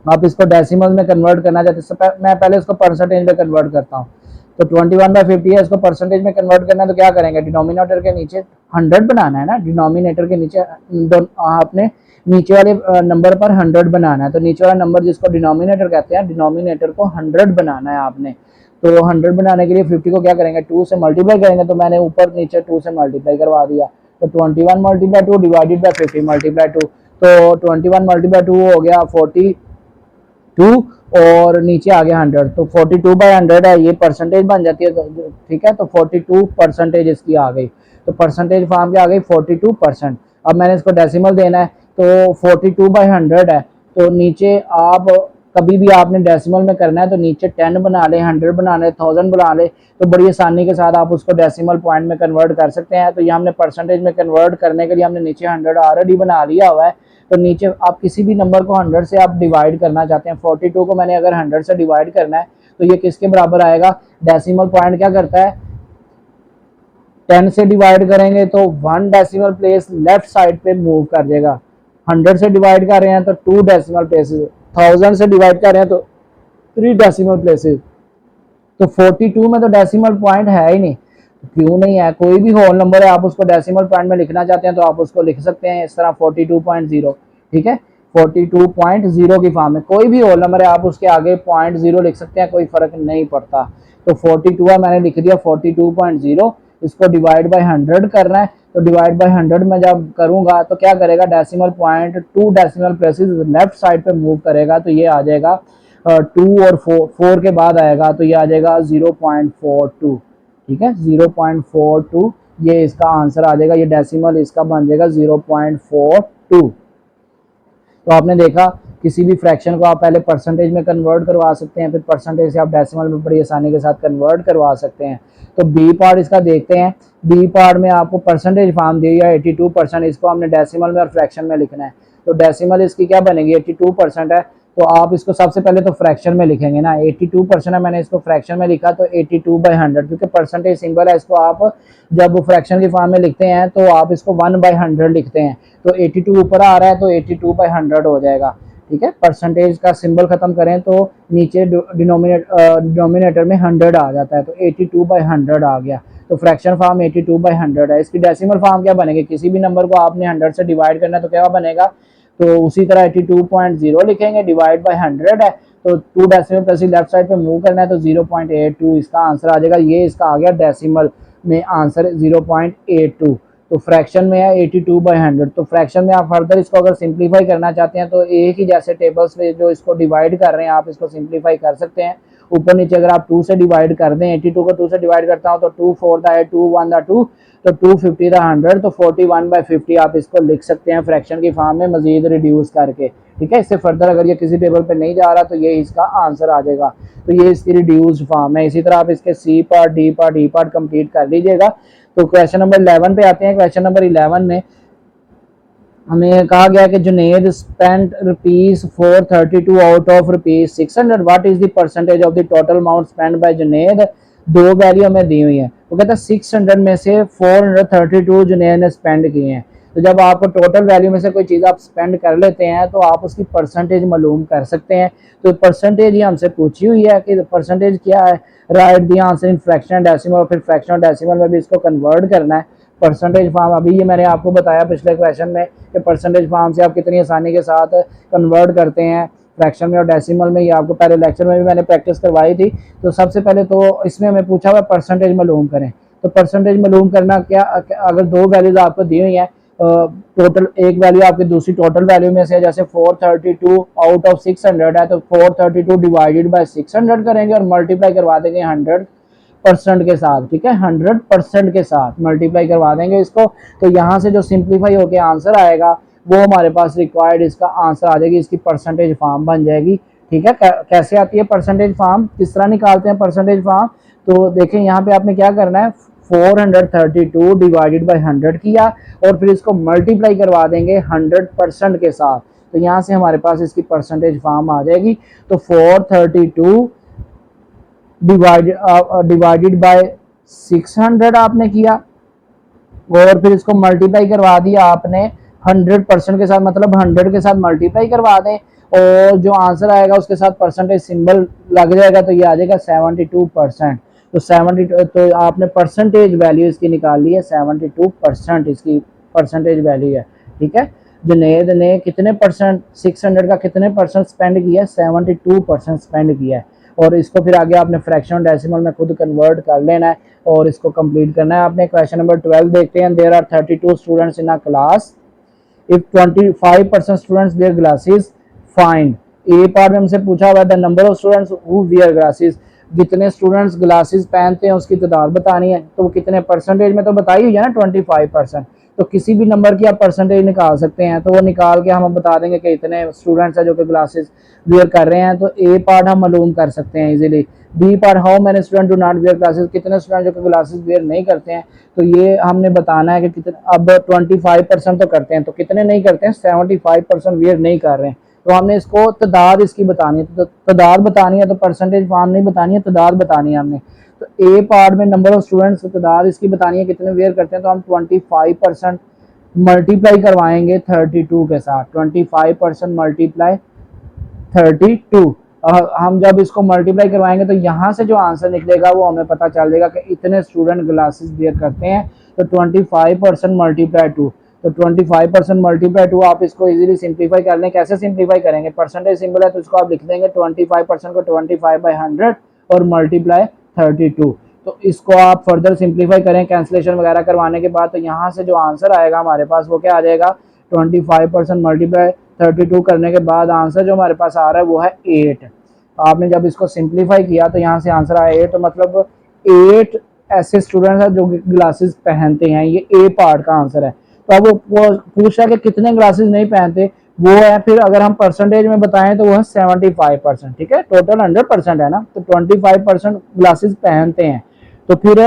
आप इसको डेसिमल में कन्वर्ट करना चाहते हैं, मैं पहले इसको परसेंटेज में कन्वर्ट करता हूँ। तो 21/50 है, इसको परसेंटेज में कन्वर्ट करना है तो क्या करेंगे, डिनोमिनेटर के नीचे 100 बनाना है ना, डिनोमिनेटर के नीचे आपने नीचे वाले नंबर पर 100 बनाना है। तो नीचे वाला नंबर जिसको डिनोमिनेटर कहते हैं, डिनोमिनेटर को 100 बनाना है आपने। तो 100 बनाने के लिए 50 को क्या करेंगे 2 से मल्टीप्लाई करेंगे, तो मैंने ऊपर नीचे 2 से मल्टीप्लाई करवा दिया। तो 21 × 2 डिवाइडेड बाई 50 × 2, तो 21 × 2 हो गया 42 और नीचे आ गया 100, तो 42/100 है, ये परसेंटेज बन जाती है। ठीक है, तो 42% इसकी आ गई। तो परसेंटेज फॉर्म की आ गई 42%। अब मैंने इसको डेसिमल देना है, तो 42/100 है, तो नीचे आप कभी भी आपने डेसिमल में करना है तो नीचे 10 बना ले, 100 बना ले, 1000 बना ले, तो बड़ी आसानी के साथ आप उसको डेसिमल पॉइंट में कन्वर्ट कर सकते हैं। तो ये हमने परसेंटेज में कन्वर्ट करने के लिए हमने नीचे 100 ऑलरेडी बना लिया हुआ है। तो नीचे आप किसी भी नंबर को 100 से आप डिवाइड करना चाहते हैं, 42 को मैंने अगर 100 से डिवाइड करना है तो ये किसके बराबर आएगा, डेसिमल पॉइंट क्या करता है 10 से डिवाइड करेंगे तो 1 डेसिमल प्लेस लेफ्ट साइड पे मूव कर देगा। 100 से डिवाइड कर रहे हैं तो 2 डेसिमल प्लेसेस, 1000 से डिवाइड कर रहे हैं तो 3 डेसिमल प्लेसेस। तो 42 में तो डेसिमल पॉइंट है ही नहीं, क्यों नहीं है, कोई भी होल नंबर है आप उसको डेसिमल पॉइंट में लिखना चाहते हैं तो आप उसको लिख सकते हैं इस तरह 42.0। ठीक है, 42.0 की फॉर्म में कोई भी होल नंबर है आप उसके आगे 0.0 लिख सकते हैं, कोई फर्क नहीं पड़ता। तो 42 है, मैंने लिख दिया 42.0, इसको डिवाइड बाय 100 करना है। तो डिवाइड बाय 100 में जब करूंगा तो क्या करेगा, decimal point 2 decimal places left side पे मूव करेगा, तो ये आ जाएगा 2 और 4 के बाद आएगा, तो ये आ जाएगा 0.42। ठीक है, 0.42 ये इसका आंसर आ जाएगा, ये डेसिमल इसका बन जाएगा 0.42। तो आपने देखा किसी भी फ्रैक्शन को आप पहले परसेंटेज में कन्वर्ट करवा सकते हैं, फिर परसेंटेज से आप डेसिमल में बड़ी आसानी के साथ कन्वर्ट करवा सकते हैं। तो बी पार्ट इसका देखते हैं। बी पार्ट में आपको परसेंटेज फॉर्म दी है 82%, इसको हमने डेसिमल में और फ्रैक्शन में लिखना है। तो डेसिमल इसकी क्या बनेगी 82% है, तो आप इसको सबसे पहले तो फ्रैक्शन में लिखेंगे ना, 82% है, मैंने इसको फ्रैक्शन में लिखा तो 82/100, क्योंकि परसेंटेज सिंबल है, इसको आप जब फ्रैक्शन की फॉर्म में लिखते हैं तो आप इसको 1/100 लिखते हैं। तो 82 ऊपर आ रहा है तो 82/100 हो जाएगा। ठीक है। परसेंटेज का सिंबल खत्म करें तो नीचे डिनोमिनेटर में 100 आ जाता है, तो 82/100 आ गया। तो फ्रैक्शन फॉर्म 82/100 है। इसकी डेसिमल फॉर्म क्या बनेगी, किसी भी नंबर को आपने 100 से डिवाइड करना है तो क्या बनेगा, तो उसी तरह 82.0 लिखेंगे, डिवाइड बाय 100 है तो 2 डेसिमल प्लस लेफ्ट साइड पे मूव करना है तो 0.82 इसका आंसर आ जाएगा। ये इसका आ गया डेसिमल में आंसर 0.82। तो फ्रैक्शन में है 82/100। तो फ्रैक्शन में आप फर्दर इसको अगर सिंप्लीफाई करना चाहते हैं तो एक ही जैसे टेबल्स में जो इसको डिवाइड कर रहे हैं आप इसको सिंप्लीफाई कर सकते हैं। ऊपर नीचे अगर आप 2 से डिवाइड कर दें, 82 को 2 से डिवाइड करता हूँ तो 2 4 दा 2 1 दा 2, तो 250 दा 100, तो 41/50 आप इसको लिख सकते हैं फ्रैक्शन की फॉर्म में मजीद रिड्यूस करके। ठीक है, इससे फर्दर अगर ये किसी टेबल पे नहीं जा रहा तो ये इसका आंसर आ जाएगा। तो ये इसकी रिड्यूस्ड फॉर्म है। इसी तरह आप इसके सी पार्ट, डी पार्ट, ई पार्ट कंप्लीट कर लीजिएगा। तो क्वेश्चन नंबर 11 पे आते हैं। क्वेश्चन नंबर 11 में हमें कहा गया कि Junaid spend ₹432 out of ₹600, what is the percentage of the total amount spend by Junaid. दो वैल्यू हमें दी हुई है, वो कहता है 600 में से 432 जुनेद ने स्पेंड किए हैं। तो जब आप टोटल वैल्यू में से कोई चीज़ आप स्पेंड कर लेते हैं तो आप उसकी परसेंटेज मालूम कर सकते हैं। तो परसेंटेज ही हमसे पूछी हुई है कि परसेंटेज क्या है, right the answer in fraction decimal, फिर फ्रैक्शन डेसिमल में भी इसको कन्वर्ट करना है। परसेंटेज फॉर्म अभी ये मैंने आपको बताया पिछले क्वेश्चन में कि परसेंटेज फॉर्म से आप कितनी आसानी के साथ कन्वर्ट करते हैं फ्रैक्शन में और डेसिमल में। ये आपको पहले लेक्चर में भी मैंने प्रैक्टिस करवाई थी। तो सबसे पहले तो इसमें हमें पूछा हुआ परसेंटेज मालूम करें। तो परसेंटेज मालूम करना क्या, अगर दो वैल्यूज आपको दी हुई हैं, टोटल एक वैल्यू आपकी दूसरी टोटल वैल्यू में से, जैसे 432 आउट ऑफ 600 है तो 432 डिवाइडेड बाय 600 करेंगे और मल्टीप्लाई करवा देंगे 100% के साथ। ठीक है, 100% के साथ मल्टीप्लाई करवा देंगे इसको। तो यहाँ से जो सिंप्लीफाई होके आंसर आएगा वो हमारे पास रिक्वायर्ड इसका आंसर आ जाएगी, इसकी परसेंटेज फॉर्म बन जाएगी। ठीक है, कैसे आती है परसेंटेज फॉर्म, किस तरह निकालते हैं परसेंटेज फॉर्म। तो देखें यहाँ पे आपने क्या करना है, 432 डिवाइडेड बाय 100 किया और फिर इसको मल्टीप्लाई करवा देंगे 100% के साथ। तो यहाँ से हमारे पास इसकी परसेंटेज फॉर्म आ जाएगी। तो 432 डिवाइडेड बाय 600 आपने किया और फिर इसको मल्टीप्लाई करवा दिया आपने 100% के साथ, मतलब 100 के साथ मल्टीप्लाई करवा दें और जो आंसर आएगा उसके साथ परसेंटेज सिंबल लग जाएगा तो ये आ जाएगा 72%। तो 72, तो आपने परसेंटेज वैल्यू इसकी निकाल ली है, 72% इसकी परसेंटेज वैल्यू है। ठीक है, जुनेद ने कितने परसेंट, 600 का कितने परसेंट स्पेंड किया है, 72% स्पेंड किया है। और इसको फिर आगे आपने फ्रैक्शन डेसिमल में खुद कन्वर्ट कर लेना है और इसको कंप्लीट करना है आपने। क्वेश्चन नंबर 12 देखते हैं। There are 32 students in a class, if 25% students wear glasses, find. A part में हमसे पूछा हुआ the number of students who wear glasses, जितने स्टूडेंट्स ग्लासेस पहनते हैं उसकी तादाद बतानी है। तो कितने परसेंटेज में तो बताई हुई है ना, 25%। तो किसी भी नंबर की आप परसेंटेज निकाल सकते हैं, तो वो निकाल के हम बता देंगे कि इतने स्टूडेंट्स हैं जो कि ग्लासेस वेयर कर रहे हैं। तो ए पार्ट हम मालूम कर सकते हैं easily. B part, how many student do not wear glasses, कितने स्टूडेंट जो कि ग्लासेस वेयर नहीं करते हैं। तो ये हमने बताना है कि कितने, अब 25% तो करते हैं तो कितने नहीं करते हैं, 75% वेयर नहीं कर रहे हैं। तो हमने इसको तादाद इसकी बतानी है, तो तादाद बतानी है, तो परसेंटेज फॉर्म नहीं बतानी है, तादाद बतानी है हमने। तो ए पार्ट में नंबर ऑफ स्टूडेंट्स तादाद इसकी बतानी है कितने वेयर करते हैं, तो हम 25% मल्टीप्लाई करवाएंगे 32 के साथ। 25% मल्टीप्लाई 32, हम जब इसको मल्टीप्लाई करवाएंगे तो यहाँ से जो आंसर निकलेगा वो हमें पता चल जाएगा कि इतने स्टूडेंट ग्लासेस वेयर करते हैं। तो 25% मल्टीप्लाई 2, तो 25% मल्टीप्लाई 2, आप इसको इजीली सिंप्लीफाई कर लें। कैसे सिंप्लीफाई करेंगे, परसेंटेज सिंबल है तो इसको आप लिख देंगे 25% को 25/100 और मल्टीप्लाई 32। तो इसको आप फर्दर सिंप्लीफाई करें कैंसिलेशन वगैरह करवाने के बाद, तो यहाँ से जो आंसर आएगा हमारे पास वो क्या आ जाएगा, 25% मल्टीप्लाई 32 करने के बाद आंसर जो हमारे पास आ रहा है वो है 8। आपने जब इसको सिंप्लीफाई किया तो यहाँ से आंसर आया 8, तो मतलब 8 ऐसे स्टूडेंट्स हैं जो ग्लासेस पहनते हैं। ये ए पार्ट का आंसर है। तो अब वो पूछ रहा है कि कितने ग्लासेस नहीं पहनते, वो है फिर अगर हम परसेंटेज में बताएं तो वो है 75%। ठीक है, टोटल 100% है ना, तो 25% ग्लासेस पहनते हैं। तो फिर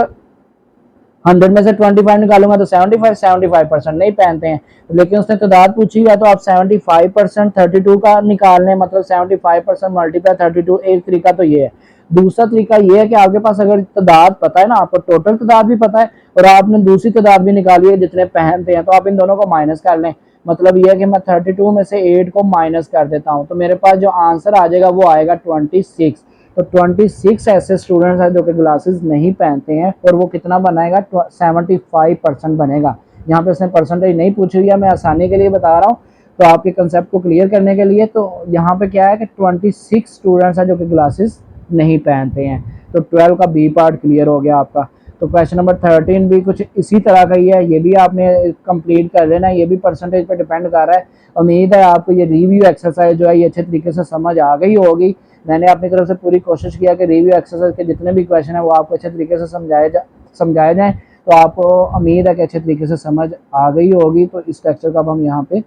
100 में से 25 निकालूंगा तो 75% नहीं पहनते हैं। लेकिन उसने तादाद पूछी है तो आप 75% 32 का निकाल लें, मतलब 75% मल्टीप्लाई 32। एक तरीका तो ये है। दूसरा तरीका ये है कि आपके पास अगर तादाद पता है ना, आपको टोटल तादाद भी पता है और आपने दूसरी तादाद भी निकाली है जितने पहनते हैं, तो आप इन दोनों को माइनस कर लें। मतलब ये है कि मैं 32 में से 8 को माइनस कर देता हूँ, तो मेरे पास जो आंसर आ जाएगा वो आएगा 26। तो 26 ऐसे स्टूडेंट्स हैं जो कि ग्लासेस नहीं पहनते हैं, और वो कितना बनाएगा, 75% बनेगा। यहाँ पे उसने परसेंटेज नहीं पूछी हुई है, मैं आसानी के लिए बता रहा हूँ, तो आपके कंसेप्ट को क्लियर करने के लिए। तो यहाँ पे क्या है कि 26 स्टूडेंट्स हैं जो कि ग्लासेस नहीं पहनते हैं। तो 12 का बी पार्ट क्लियर हो गया आपका। तो क्वेश्चन नंबर 13 भी कुछ इसी तरह का ही है, ये भी आपने कंप्लीट कर लेना है, ये भी परसेंटेज पे डिपेंड कर रहा है। उम्मीद है आपको ये रिव्यू एक्सरसाइज जो है ये अच्छे तरीके से समझ आ गई होगी। मैंने अपनी तरफ से पूरी कोशिश किया कि रिव्यू एक्सरसाइज के जितने भी क्वेश्चन है वो आपको अच्छे तरीके से समझाए जाएँ, तो आपको उम्मीद है कि अच्छे तरीके से समझ आ गई होगी। तो इस लेक्चर का हम यहाँ पे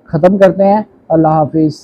ख़त्म करते हैं। अल्लाह हाफिज़।